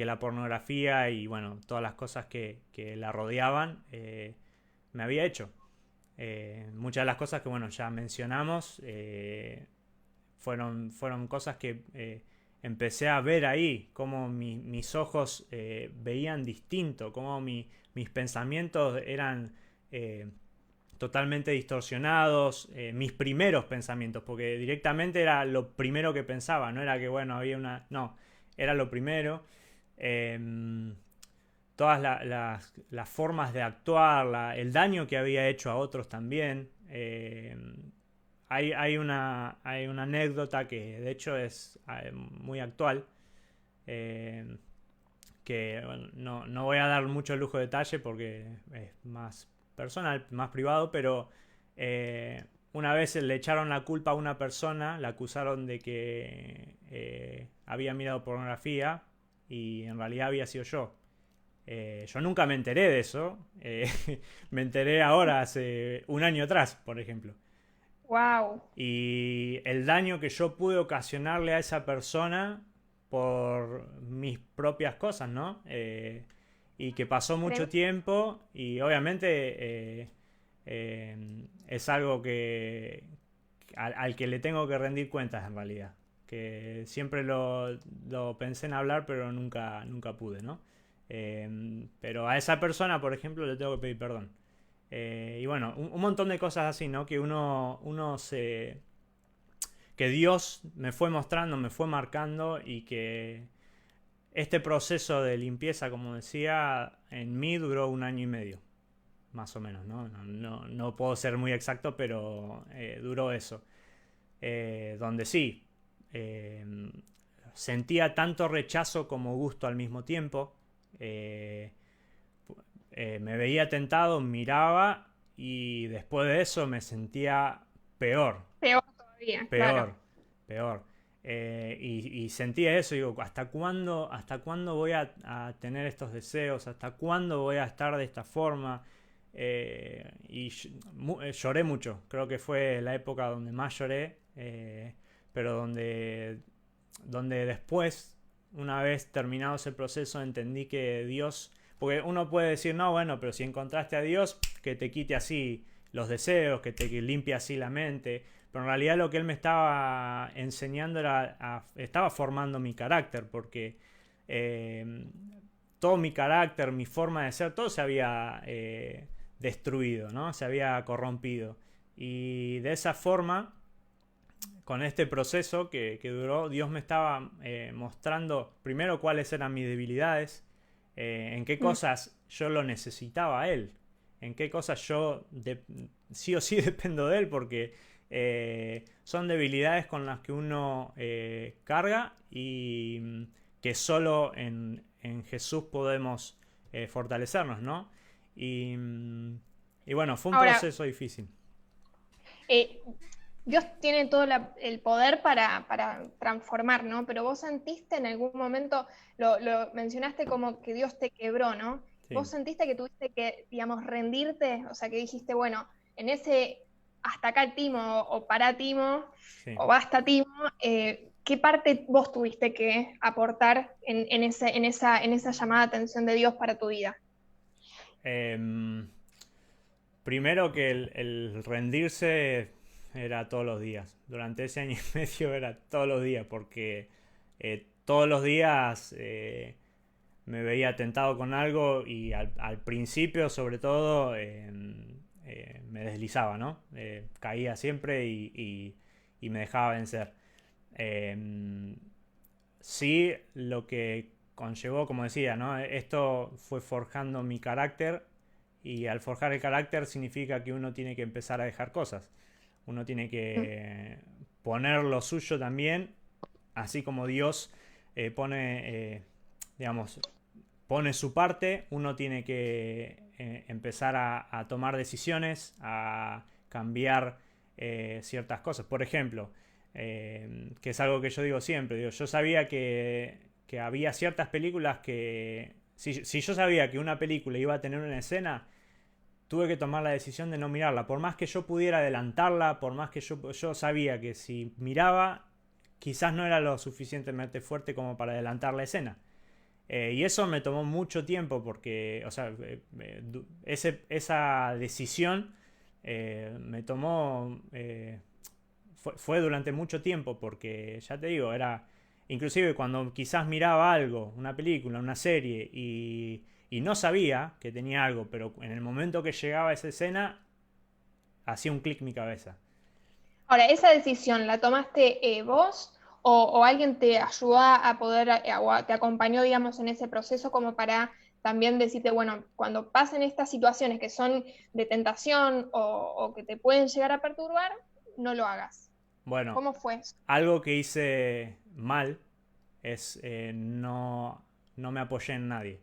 la pornografía y bueno, todas las cosas que la rodeaban me había hecho. Muchas de las cosas que bueno, ya mencionamos fueron cosas que empecé a ver ahí, cómo mis ojos veían distinto, cómo mis pensamientos eran eh, totalmente distorsionados, mis primeros pensamientos, porque directamente era lo primero que pensaba, no era que bueno, había una... No, era lo primero. Eh, todas las formas de actuar, el daño que había hecho a otros también. Hay una anécdota que de hecho es muy actual, eh, que bueno, no voy a dar mucho lujo de detalle porque es más personal, más privado, pero una vez le echaron la culpa a una persona, la acusaron de que había mirado pornografía y en realidad había sido yo. Yo nunca me enteré de eso, me enteré ahora, hace un año atrás, por ejemplo. ¡Wow! Y el daño que yo pude ocasionarle a esa persona por mis propias cosas, ¿no? Y que pasó mucho tiempo y obviamente es algo al que le tengo que rendir cuentas en realidad. Que siempre lo pensé en hablar, pero nunca pude, ¿no? Pero a esa persona, por ejemplo, le tengo que pedir perdón. Y bueno, un montón de cosas así, ¿no? Que uno se... que Dios me fue mostrando, me fue marcando y que este proceso de limpieza, como decía, en mí duró un año y medio, más o menos, ¿no? No puedo ser muy exacto, pero duró eso. Donde sí, eh, sentía tanto rechazo como gusto al mismo tiempo. Eh, Me veía tentado, miraba y después de eso me sentía peor, Peor todavía, claro. peor, peor. Y sentía eso, digo, hasta cuándo voy a tener estos deseos? ¿Hasta cuándo voy a estar de esta forma? Lloré mucho, creo que fue la época donde más lloré, pero donde después, una vez terminado ese proceso, entendí que Dios... Porque uno puede decir, no, bueno, pero si encontraste a Dios, que te quite así los deseos, que te limpie así la mente. Pero en realidad lo que Él me estaba enseñando estaba formando mi carácter, porque eh, todo mi carácter, mi forma de ser, todo se había destruido, ¿no? Se había corrompido. Y de esa forma, con este proceso que duró, Dios me estaba mostrando primero cuáles eran mis debilidades, En qué cosas yo lo necesitaba a él, en qué cosas sí o sí dependo de él, porque son debilidades con las que uno carga y que solo en Jesús podemos fortalecernos, ¿no? Y, y bueno, fue un Ahora, proceso difícil. eh, Dios tiene todo el poder para transformar, ¿no? Pero vos sentiste en algún momento, lo mencionaste como que Dios te quebró, ¿no? ¿Vos Sí, sentiste que tuviste que, digamos, rendirte? O sea, que dijiste, bueno, en ese hasta acá Timo, o para Timo, sí. o basta Timo, ¿qué parte vos tuviste que aportar en esa llamada de atención de Dios para tu vida? Em, Primero que el rendirse era todos los días. Durante ese año y medio era todos los días, porque todos los días me veía tentado con algo y al principio, sobre todo, me deslizaba, ¿no? Caía siempre y me dejaba vencer. Eh, sí, lo que conllevó, como decía, ¿no? Esto fue forjando mi carácter y al forjar el carácter significa que uno tiene que empezar a dejar cosas. Uno tiene Mm. que poner lo suyo también, así como Dios digamos, pone su parte, uno tiene que empezar a tomar decisiones, a cambiar ciertas cosas. Por ejemplo, que es algo que yo digo siempre, digo, yo sabía que había ciertas películas que, si yo sabía que una película iba a tener una escena, tuve que tomar la decisión de no mirarla. Por más que yo pudiera adelantarla, por más que yo sabía que si miraba, quizás no era lo suficientemente fuerte como para adelantar la escena. Y eso me tomó mucho tiempo porque, o sea, esa decisión me tomó, fue durante mucho tiempo porque, ya te digo, era, inclusive cuando quizás miraba algo, una película, una serie, y no sabía que tenía algo, pero en el momento que llegaba esa escena, hacía un clic mi cabeza. Ahora, ¿esa decisión la tomaste vos o alguien te ayudó a poder, o te acompañó, digamos, en ese proceso como para también decirte, bueno, cuando pasen estas situaciones que son de tentación o que te pueden llegar a perturbar, no lo hagas? Bueno, ¿Cómo fue? algo que hice mal es no me apoyé en nadie.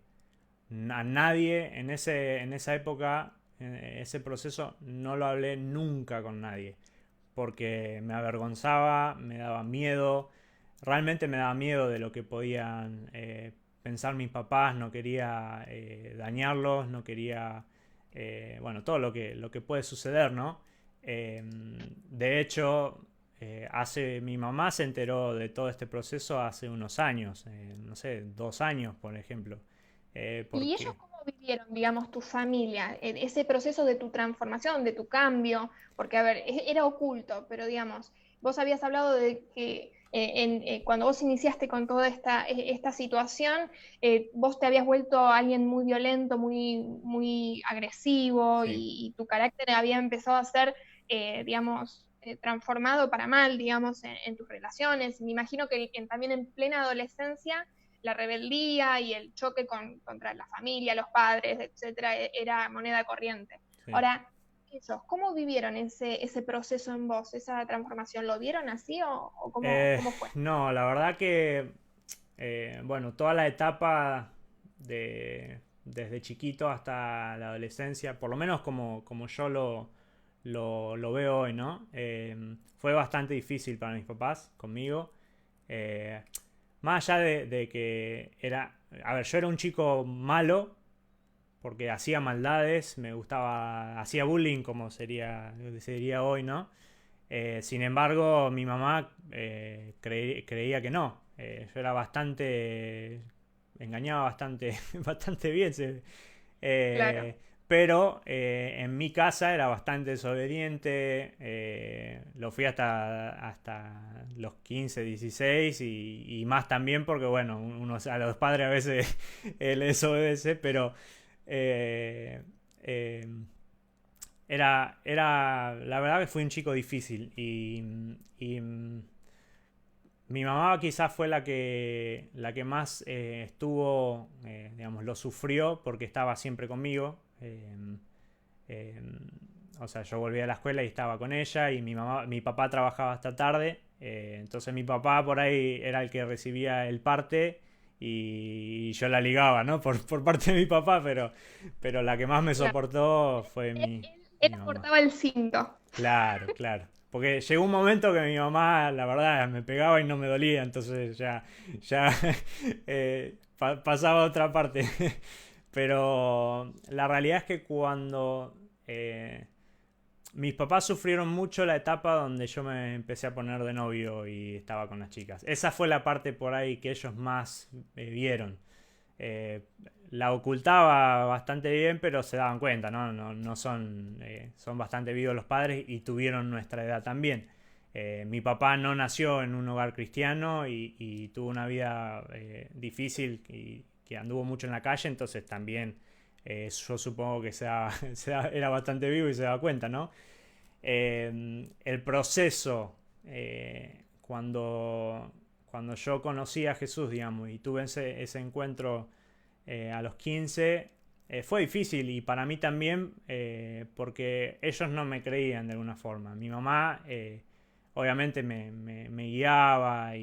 A nadie en esa época, en ese proceso, no lo hablé nunca con nadie. Porque me avergonzaba, me daba miedo, realmente me daba miedo de lo que podían pensar mis papás, no quería dañarlos, no quería, bueno, todo lo que puede suceder, ¿no? De hecho, mi mamá se enteró de todo este proceso hace unos años, no sé, 2 años, por ejemplo. ¿Y ellos Porque cómo vivieron, digamos, tu familia, ese proceso de tu transformación, de tu cambio? Porque, a ver, era oculto, pero digamos, vos habías hablado de que cuando vos iniciaste con toda esta situación, vos te habías vuelto alguien muy violento, muy agresivo sí, y tu carácter había empezado a ser, digamos, transformado para mal, digamos, en tus relaciones. Me imagino que también en plena adolescencia la rebeldía y el choque contra la familia, los padres, etcétera, era moneda corriente. sí. Ahora, ellos, ¿cómo vivieron ese proceso en vos, esa transformación? ¿Lo vieron así o cómo fue? No, la verdad que, bueno, toda la etapa desde chiquito hasta la adolescencia, por lo menos como yo lo veo hoy, ¿no? Fue bastante difícil para mis papás conmigo. Eh, Más allá de que era, a ver, yo era un chico malo porque hacía maldades, me gustaba, hacía bullying como sería hoy, ¿no? Sin embargo, mi mamá creía que no. Yo era bastante. Engañaba bastante, bastante bien. Claro. Pero en mi casa era bastante desobediente. Lo fui hasta los 15, 16 y más también porque, bueno, a los padres a veces les desobedece, pero. eh, eh, la verdad que fui un chico difícil y Mi mamá quizás fue la que más estuvo, digamos, lo sufrió porque estaba siempre conmigo. Eh, o sea, yo volvía a la escuela y estaba con ella y mi papá trabajaba hasta tarde. Entonces mi papá por ahí era el que recibía el parte y yo la ligaba, ¿no? Por parte de mi papá, pero la que más me Claro. soportó fue Él mi mamá. aportaba el cinto. Claro, claro. Porque llegó un momento que mi mamá, la verdad, me pegaba y no me dolía, entonces ya pasaba a otra parte. Pero la realidad es que cuando mis papás sufrieron mucho la etapa donde yo me empecé a poner de novio y estaba con las chicas. Esa fue la parte por ahí que ellos más vieron. Eh, la ocultaba bastante bien, pero se daban cuenta, ¿no? No son, son bastante vivos los padres y tuvieron nuestra edad también. Mi papá no nació en un hogar cristiano y tuvo una vida difícil y que anduvo mucho en la calle, entonces también yo supongo que era bastante vivo y se daba cuenta, ¿no? El proceso, cuando yo conocí a Jesús, digamos, y tuve ese encuentro a los 15, fue difícil y para mí también, porque ellos no me creían de alguna forma. Mi mamá, obviamente, me guiaba,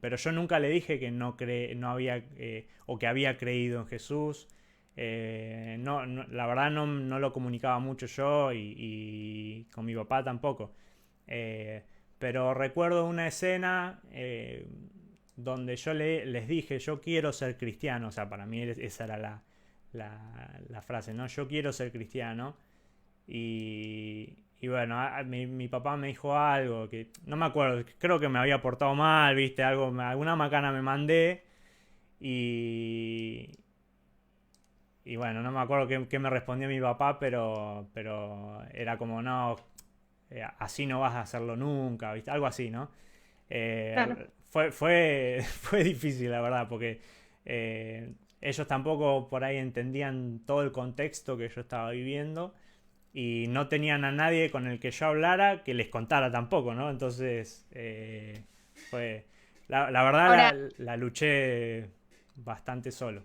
pero yo nunca le dije que no había, o que había creído en Jesús. La verdad no lo comunicaba mucho yo y con mi papá tampoco. Eh, pero recuerdo una escena donde yo les dije, yo quiero ser cristiano. O sea, para mí esa era la frase, ¿no? Yo quiero ser cristiano. Y bueno, mi papá me dijo algo que no me acuerdo, creo que me había portado mal, viste, alguna macana me mandé y, y bueno, no me acuerdo qué me respondió mi papá, pero era como, no, así no vas a hacerlo nunca, ¿viste? Algo así, ¿no? Claro. Fue difícil, la verdad, porque ellos tampoco por ahí entendían todo el contexto que yo estaba viviendo y no tenían a nadie con el que yo hablara que les contara tampoco, ¿no? Entonces, fue... La verdad Ahora, la luché bastante solo.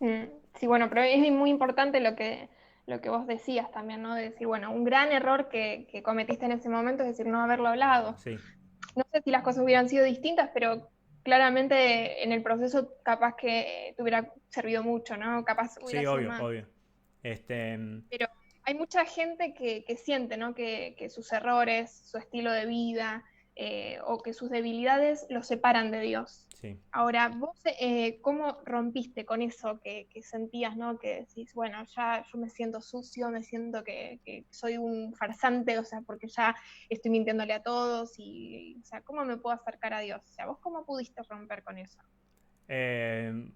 mm, sí, bueno, pero es muy importante lo que vos decías también, ¿no? De decir, bueno, un gran error que cometiste en ese momento es decir, no haberlo hablado. Sí, No sé si las cosas hubieran sido distintas, pero claramente en el proceso capaz que te hubiera servido mucho, ¿no? Capaz hubiera sí, sido obvio, más. obvio. Este, Pero hay mucha gente que siente, ¿no? Que sus errores, su estilo de vida o que sus debilidades los separan de Dios. sí. Ahora, vos, ¿cómo rompiste con eso que sentías, ¿no? Que decís, bueno, ya yo me siento sucio, me siento que soy un farsante, o sea, porque ya estoy mintiéndole a todos o sea, ¿cómo me puedo acercar a Dios? O sea, ¿vos cómo pudiste romper con eso? Eh,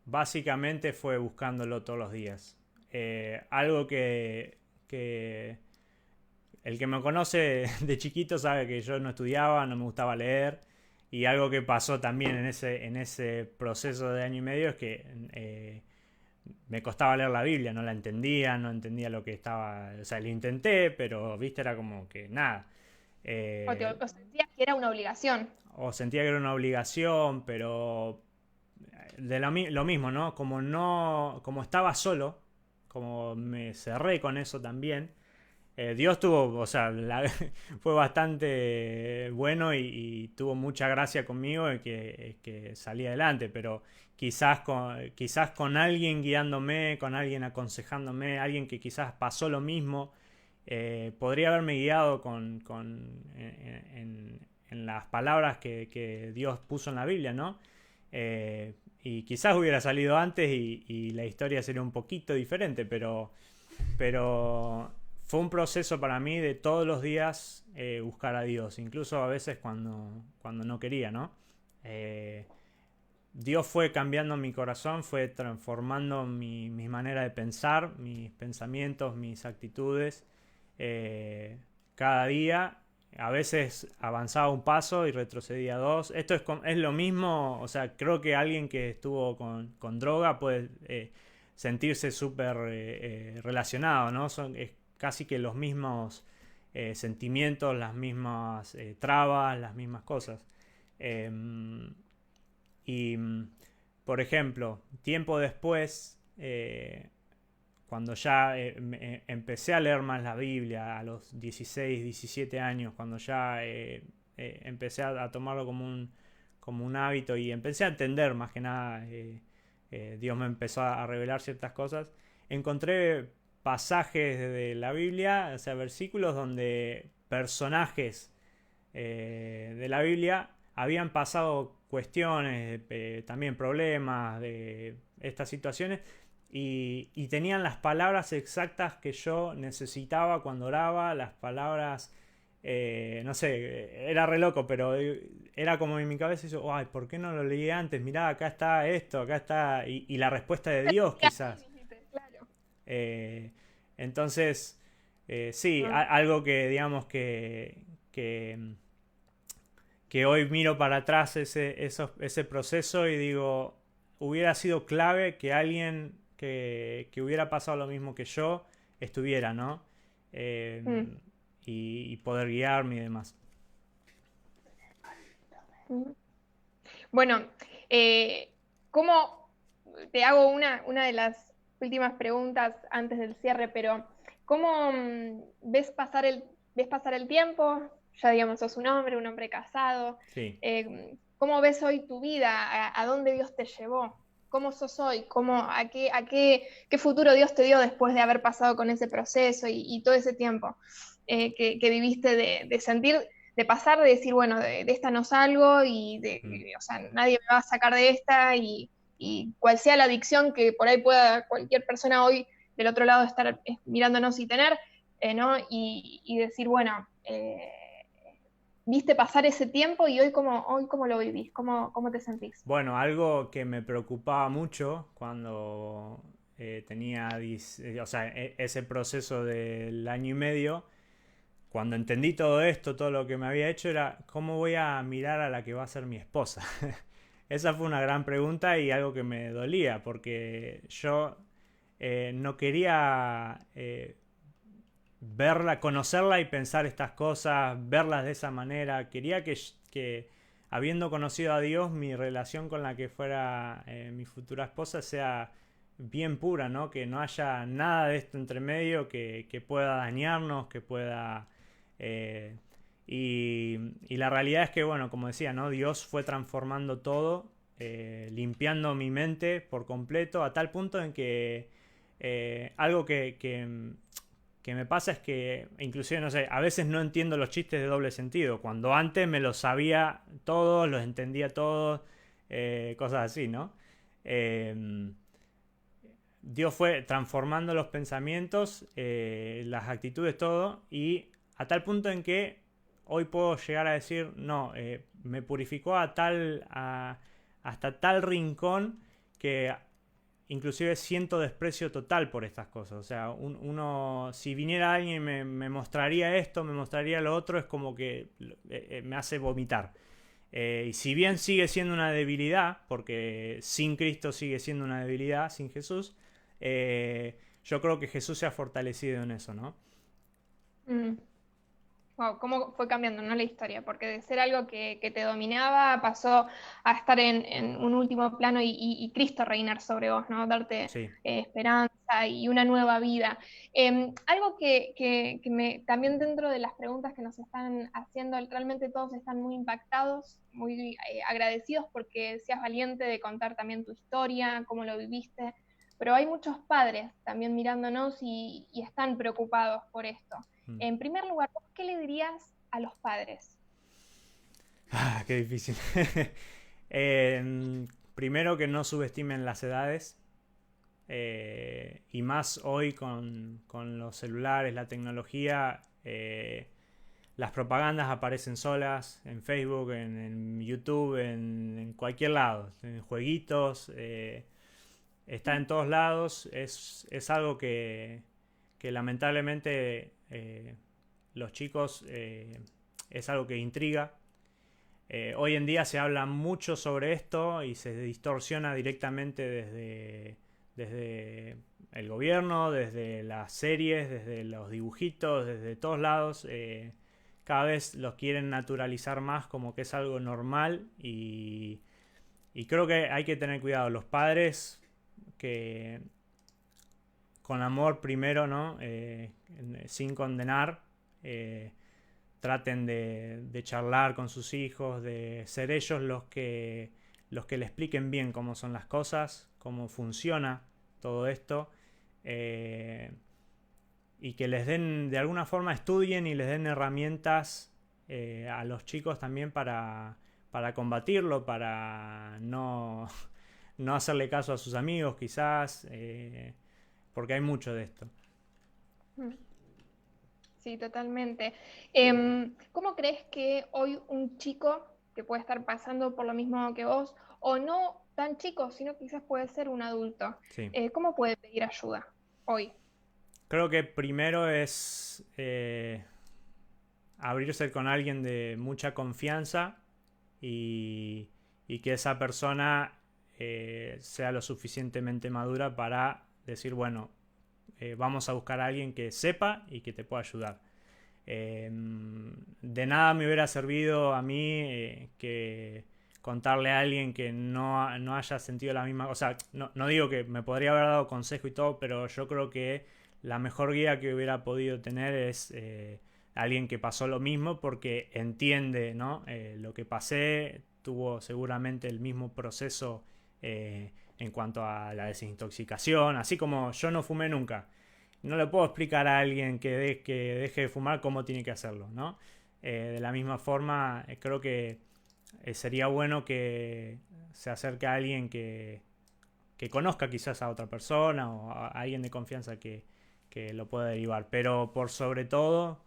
Básicamente fue buscándolo todos los días. Algo que el que me conoce de chiquito sabe que yo no estudiaba, no me gustaba leer. Y algo que pasó también en ese proceso de año y medio es que me costaba leer la Biblia, no la entendía, no entendía lo que estaba. O sea, lo intenté, pero viste, era como que nada. Eh, O sentías que era una obligación. o sentía que era una obligación, pero lo mismo, ¿no? Como estaba solo, como me cerré con eso también, Dios tuvo, o sea, fue bastante bueno y tuvo mucha gracia conmigo y que salí adelante, pero quizás con alguien guiándome, con alguien aconsejándome, alguien que quizás pasó lo mismo, podría haberme guiado en las palabras que Dios puso en la Biblia, ¿no? Y quizás hubiera salido antes y la historia sería un poquito diferente, pero fue un proceso para mí de todos los días buscar a Dios, incluso a veces cuando no quería, ¿no? Eh, Dios fue cambiando mi corazón, fue transformando mi manera de pensar, mis pensamientos, mis actitudes, cada día. A veces avanzaba un paso y retrocedía dos. Esto es lo mismo, o sea, creo que alguien que estuvo con droga puede sentirse súper relacionado, ¿no? Es casi que los mismos sentimientos, las mismas trabas, las mismas cosas. Y, por ejemplo, tiempo después, cuando ya empecé a leer más la Biblia, a los 16, 17 años, cuando ya empecé a tomarlo como un hábito y empecé a entender más que nada, Dios me empezó a revelar ciertas cosas, encontré pasajes de la Biblia, o sea, versículos donde personajes de la Biblia habían pasado cuestiones, también problemas de estas situaciones y tenían las palabras exactas que yo necesitaba cuando oraba, las palabras, no sé, era re loco, pero era como en mi cabeza, y yo, ay, ¿por qué no lo leí antes? Mirá, acá está esto, acá está, y la respuesta de Dios quizás. Claro. Eh, entonces, sí, Ah, algo que digamos que hoy miro para atrás ese proceso y digo, hubiera sido clave que alguien que hubiera pasado lo mismo que yo estuviera, ¿no? Eh, mm, y poder guiarme y demás. mm. Bueno, eh, ¿cómo te hago una de las últimas preguntas antes del cierre, pero ¿cómo ves pasar el tiempo? Ya digamos, sos un hombre casado. Sí. ¿Cómo ves hoy tu vida? A dónde Dios te llevó? ¿Cómo sos hoy? ¿Qué futuro Dios te dio después de haber pasado con ese proceso y todo ese tiempo que viviste de sentir, de pasar, de decir, bueno, de esta no salgo Mm. o sea, nadie me va a sacar de esta y cual sea la adicción que por ahí pueda cualquier persona hoy del otro lado estar mirándonos y tener, ¿no? Y decir, bueno, viste pasar ese tiempo y hoy cómo lo vivís, cómo te sentís. Bueno, algo que me preocupaba mucho cuando tenía, o sea, ese proceso del año y medio, cuando entendí todo esto, todo lo que me había hecho, era cómo voy a mirar a la que va a ser mi esposa. Esa fue una gran pregunta y algo que me dolía, porque yo no quería verla, conocerla y pensar estas cosas, verlas de esa manera. Quería que habiendo conocido a Dios, mi relación con la que fuera mi futura esposa sea bien pura, ¿no? Que no haya nada de esto entre medio que pueda dañarnos, que pueda... eh, y la realidad es que, bueno, como decía, ¿no? Dios fue transformando todo, limpiando mi mente por completo, a tal punto en que algo que me pasa es que, inclusive, no sé, a veces no entiendo los chistes de doble sentido, cuando antes me los sabía todos, los entendía todos, cosas así, ¿no? Eh, Dios fue transformando los pensamientos, las actitudes, todo, y a tal punto en que hoy puedo llegar a decir, no, me purificó hasta tal rincón que inclusive siento desprecio total por estas cosas. O sea, uno, si viniera alguien y me mostraría esto, me mostraría lo otro, es como que me hace vomitar. Y si bien sigue siendo una debilidad, porque sin Cristo sigue siendo una debilidad, sin Jesús, yo creo que Jesús se ha fortalecido en eso, ¿no? Mm. Wow, cómo fue cambiando, ¿no? La historia, porque de ser algo que te dominaba pasó a estar en un último plano y Cristo reinar sobre vos, ¿no? Darte Sí. esperanza y una nueva vida. Algo también dentro de las preguntas que nos están haciendo, realmente todos están muy impactados, muy agradecidos porque seas valiente de contar también tu historia, cómo lo viviste, pero hay muchos padres también mirándonos y están preocupados por esto. Mm. En primer lugar, ¿vos qué le dirías a los padres? Ah, qué difícil. Primero que no subestimen las edades. Y más hoy con los celulares, la tecnología, las propagandas aparecen solas en Facebook, en YouTube, en cualquier lado, en jueguitos, está en todos lados, es algo que lamentablemente los chicos es algo que intriga. Hoy en día se habla mucho sobre esto y se distorsiona directamente desde el gobierno, desde las series, desde los dibujitos, desde todos lados. cada vez los quieren naturalizar más como que es algo normal y creo que hay que tener cuidado. Los padres que con amor primero, ¿no? Sin condenar, traten de charlar con sus hijos, de ser ellos los que le expliquen bien cómo son las cosas, cómo funciona todo esto, y que les den, de alguna forma estudien y les den herramientas a los chicos también para combatirlo, para no, no hacerle caso a sus amigos quizás, porque hay mucho de esto. Sí, totalmente. ¿Cómo crees que hoy un chico que puede estar pasando por lo mismo que vos, o no tan chico, sino quizás puede ser un adulto, Sí. cómo puede pedir ayuda hoy? Creo que primero es abrirse con alguien de mucha confianza y que esa persona sea lo suficientemente madura para decir, bueno, vamos a buscar a alguien que sepa y que te pueda ayudar. De nada me hubiera servido a mí que contarle a alguien que no haya sentido la misma... O sea, no digo que me podría haber dado consejo y todo, pero yo creo que la mejor guía que hubiera podido tener es alguien que pasó lo mismo porque entiende, ¿no? Lo que pasé, tuvo seguramente el mismo proceso en cuanto a la desintoxicación, así como yo no fumé nunca. No le puedo explicar a alguien que deje de fumar cómo tiene que hacerlo, ¿no? De la misma forma, creo que sería bueno que se acerque a alguien que conozca quizás a otra persona o a alguien de confianza que lo pueda derivar. Pero por sobre todo,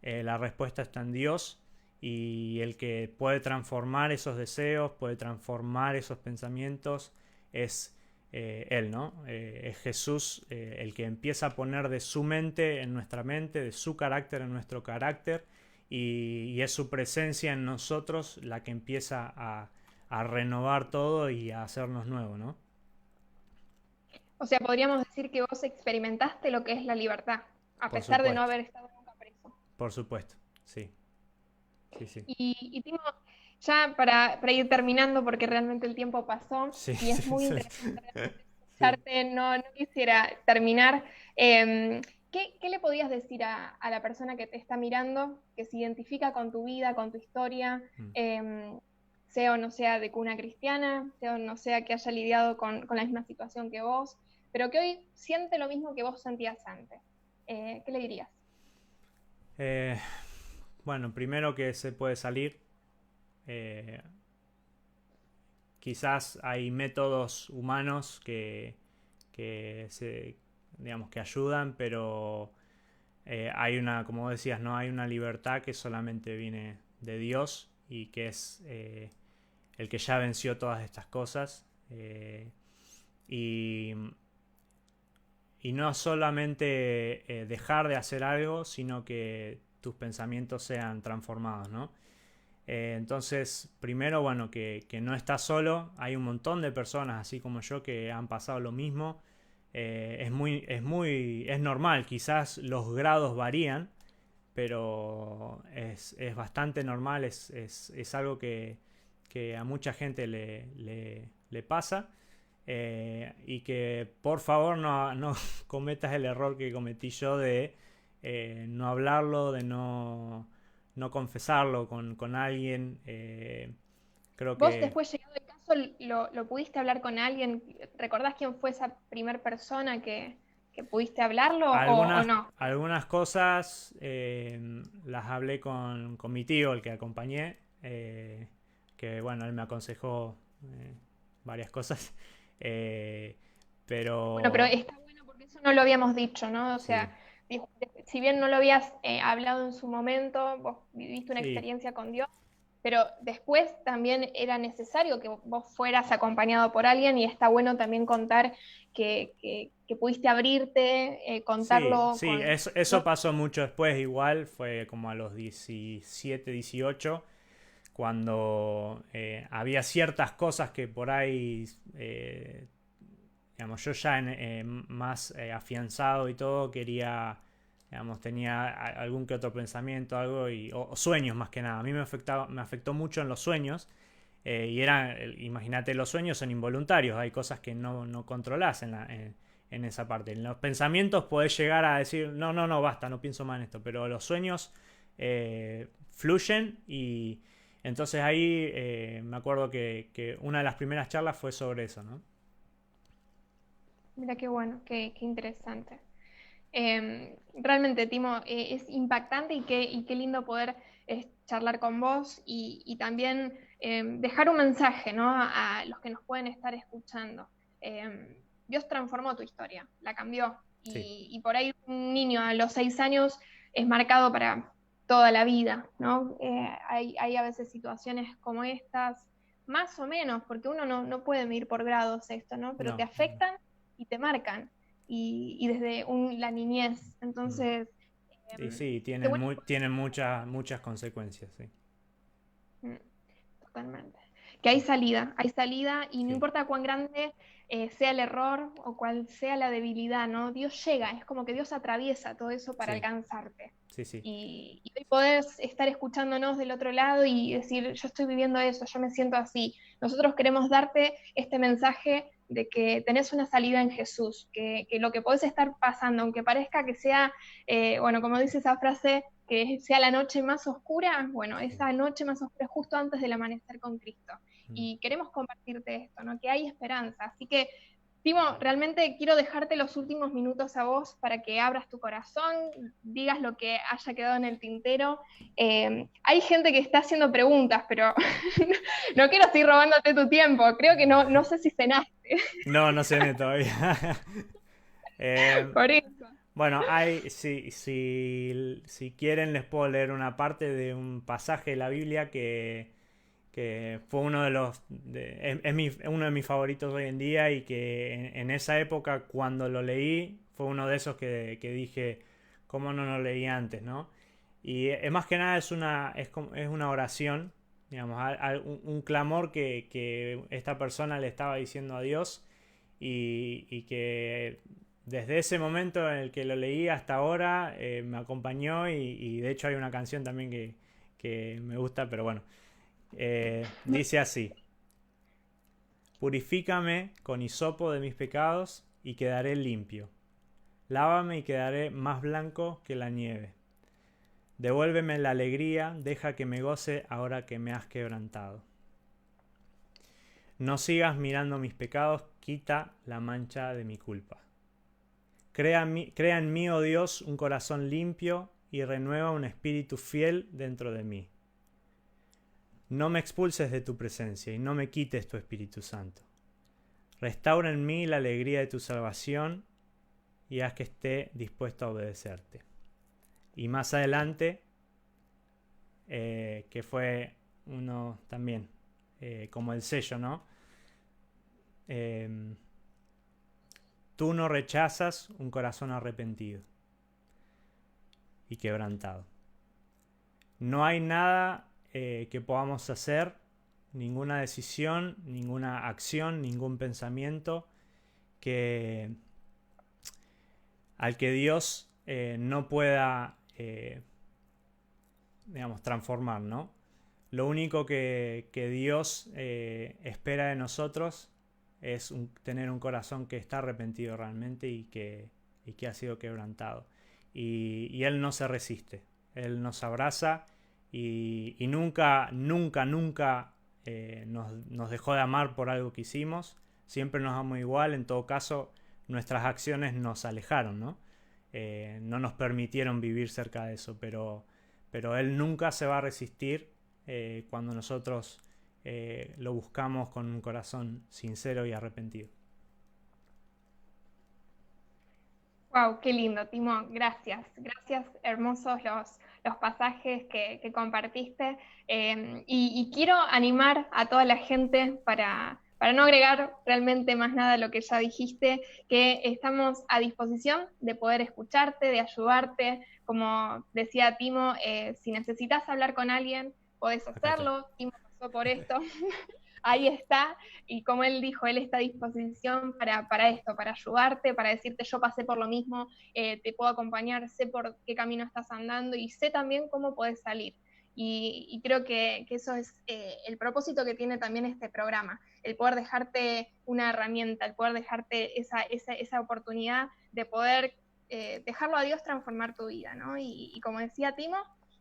la respuesta está en Dios y el que puede transformar esos deseos, puede transformar esos pensamientos, es Él, ¿no? Es Jesús el que empieza a poner de su mente en nuestra mente, de su carácter en nuestro carácter, y es su presencia en nosotros la que empieza a renovar todo y a hacernos nuevos, ¿no? O sea, podríamos decir que vos experimentaste lo que es la libertad, a Por pesar de no supuesto, haber estado nunca preso. por supuesto, sí, sí, sí. Y Timo, ya para ir terminando, porque realmente el tiempo pasó Sí, y es sí, muy sí, interesante realmente sí. escucharte, no quisiera terminar. ¿Qué le podías decir a la persona que te está mirando, que se identifica con tu vida, con tu historia, Mm. sea o no sea de cuna cristiana, sea o no sea que haya lidiado con la misma situación que vos, pero que hoy siente lo mismo que vos sentías antes? ¿Qué le dirías? Eh, bueno, primero que se puede salir. eh, Quizás hay métodos humanos digamos, que ayudan, pero hay una, como decías, no hay una libertad que solamente viene de Dios y que es el que ya venció todas estas cosas. Y, y no solamente dejar de hacer algo, sino que tus pensamientos sean transformados, ¿no? Entonces, primero, bueno, que no estás solo, hay un montón de personas, así como yo, que han pasado lo mismo. Es normal, quizás los grados varían, pero es bastante normal, es algo que a mucha gente le pasa. Y que por favor no cometas el error que cometí yo de no hablarlo, de no confesarlo con alguien. Creo ¿Vos que después, llegado el caso, lo pudiste hablar con alguien? ¿Recordás quién fue esa primer persona que pudiste hablarlo o no? algunas cosas las hablé con mi tío, el que acompañé, que bueno, él me aconsejó varias cosas. Eh, Bueno, pero pero está bueno porque eso no lo habíamos dicho, ¿no? O sí, sea, si bien no lo habías hablado en su momento, vos viviste una sí, experiencia con Dios, pero después también era necesario que vos fueras acompañado por alguien y está bueno también contar que pudiste abrirte, sí, contarlo sí, con... eso ¿no? pasó mucho después, igual, fue como a los 17, 18 cuando había ciertas cosas que por ahí, digamos, yo ya más afianzado y todo, quería, Digamos, tenía algún que otro pensamiento, algo, o sueños más que nada. A mí me afectó mucho en los sueños. Y imagínate, los sueños son involuntarios, hay cosas que no controlás en esa parte. En los pensamientos podés llegar a decir, no, basta, no pienso más en esto, pero los sueños fluyen y entonces ahí me acuerdo que una de las primeras charlas fue sobre eso, ¿no? Mira qué bueno, qué interesante. Realmente, Timo, es impactante y qué lindo poder charlar con vos y también dejar un mensaje, ¿no? A los que nos pueden estar escuchando. Dios transformó tu historia, la cambió. Sí. Y por ahí un niño a los 6 años es marcado para toda la vida, ¿no? Hay a veces situaciones como estas, más o menos, porque uno no puede medir por grados esto, ¿no? Pero te No. afectan y te marcan y desde la niñez. Entonces, Y sí, qué bueno. tienen muchas consecuencias, sí. Totalmente. Que hay salida y no Sí, importa cuán grande sea el error o cuál sea la debilidad, ¿no? Dios llega, es como que Dios atraviesa todo eso para sí, alcanzarte. sí, sí. Y hoy podés estar escuchándonos del otro lado y decir, yo estoy viviendo eso, yo me siento así. Nosotros queremos darte este mensaje de que tenés una salida en Jesús, que lo que podés estar pasando, aunque parezca que sea, bueno, como dice esa frase, que sea la noche más oscura, bueno, esa noche más oscura es justo antes del amanecer con Cristo. Y queremos compartirte esto, ¿no? Que hay esperanza. Así que Timo, realmente quiero dejarte los últimos minutos a vos para que abras tu corazón, digas lo que haya quedado en el tintero. Hay gente que está haciendo preguntas, pero no quiero seguir robándote tu tiempo. Creo que no sé si cenaste. No cené todavía. Por eso. Bueno, si quieren les puedo leer una parte de un pasaje de la Biblia que fue uno de uno de mis favoritos hoy en día y que en esa época cuando lo leí fue uno de esos que dije, ¿cómo no lo leí antes, no? Y más que nada es una oración, digamos, un clamor que esta persona le estaba diciendo a Dios y que desde ese momento en el que lo leí hasta ahora me acompañó y de hecho hay una canción también que me gusta, pero bueno. Dice así: Purifícame con hisopo de mis pecados y quedaré limpio. Lávame y quedaré más blanco que la nieve. Devuélveme la alegría, deja que me goce ahora que me has quebrantado. No sigas mirando mis pecados, quita la mancha de mi culpa. Crea en mí, oh Dios, un corazón limpio y renueva un espíritu fiel dentro de mí. No me expulses de tu presencia y no me quites tu Espíritu Santo. Restaura en mí la alegría de tu salvación y haz que esté dispuesto a obedecerte. Y más adelante, que fue uno también, como el sello, ¿no? Tú no rechazas un corazón arrepentido y quebrantado. No hay nada que podamos hacer, ninguna decisión, ninguna acción, ningún pensamiento al que Dios no pueda digamos, transformar, ¿no? Lo único que Dios espera de nosotros es tener un corazón que está arrepentido realmente y que ha sido quebrantado. Y Él no se resiste, Él nos abraza y nunca nos dejó de amar por algo que hicimos. Siempre nos amó igual. En todo caso, nuestras acciones nos alejaron, ¿no? No nos permitieron vivir cerca de eso, pero Él nunca se va a resistir cuando nosotros lo buscamos con un corazón sincero y arrepentido. Wow, qué lindo, Timo. Gracias. Gracias, hermosos los pasajes que compartiste. Y quiero animar a toda la gente para no agregar realmente más nada a lo que ya dijiste, que estamos a disposición de poder escucharte, de ayudarte. Como decía Timo, si necesitas hablar con alguien, podés Acá estoy. hacerlo. Timo pasó por esto. ahí está, y como él dijo, él está a disposición para esto, para ayudarte, para decirte yo pasé por lo mismo, te puedo acompañar, sé por qué camino estás andando y sé también cómo podés salir. Y creo que eso es el propósito que tiene también este programa, el poder dejarte una herramienta, el poder dejarte esa oportunidad de poder dejarlo a Dios transformar tu vida, ¿no? Y como decía Timo,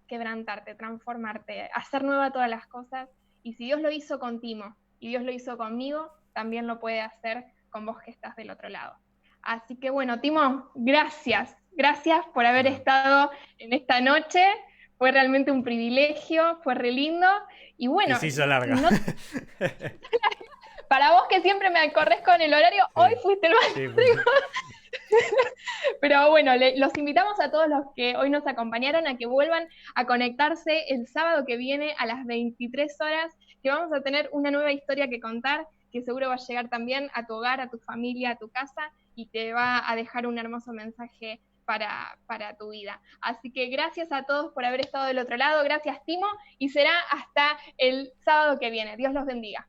quebrantarte, transformarte, hacer nueva todas las cosas. Y si Dios lo hizo con Timo y Dios lo hizo conmigo, también lo puede hacer con vos que estás del otro lado. Así que bueno, Timo, gracias. Gracias por haber estado en esta noche. Fue realmente un privilegio, fue re lindo. Y bueno, y se hizo larga. no, para vos que siempre me corres con el horario, sí, hoy fuiste el más largo. Pero bueno, los invitamos a todos los que hoy nos acompañaron a que vuelvan a conectarse el sábado que viene a las 23 horas, que vamos a tener una nueva historia que contar, que seguro va a llegar también a tu hogar, a tu familia, a tu casa, y te va a dejar un hermoso mensaje para tu vida. Así que gracias a todos por haber estado del otro lado, gracias Timo, y será hasta el sábado que viene. Dios los bendiga.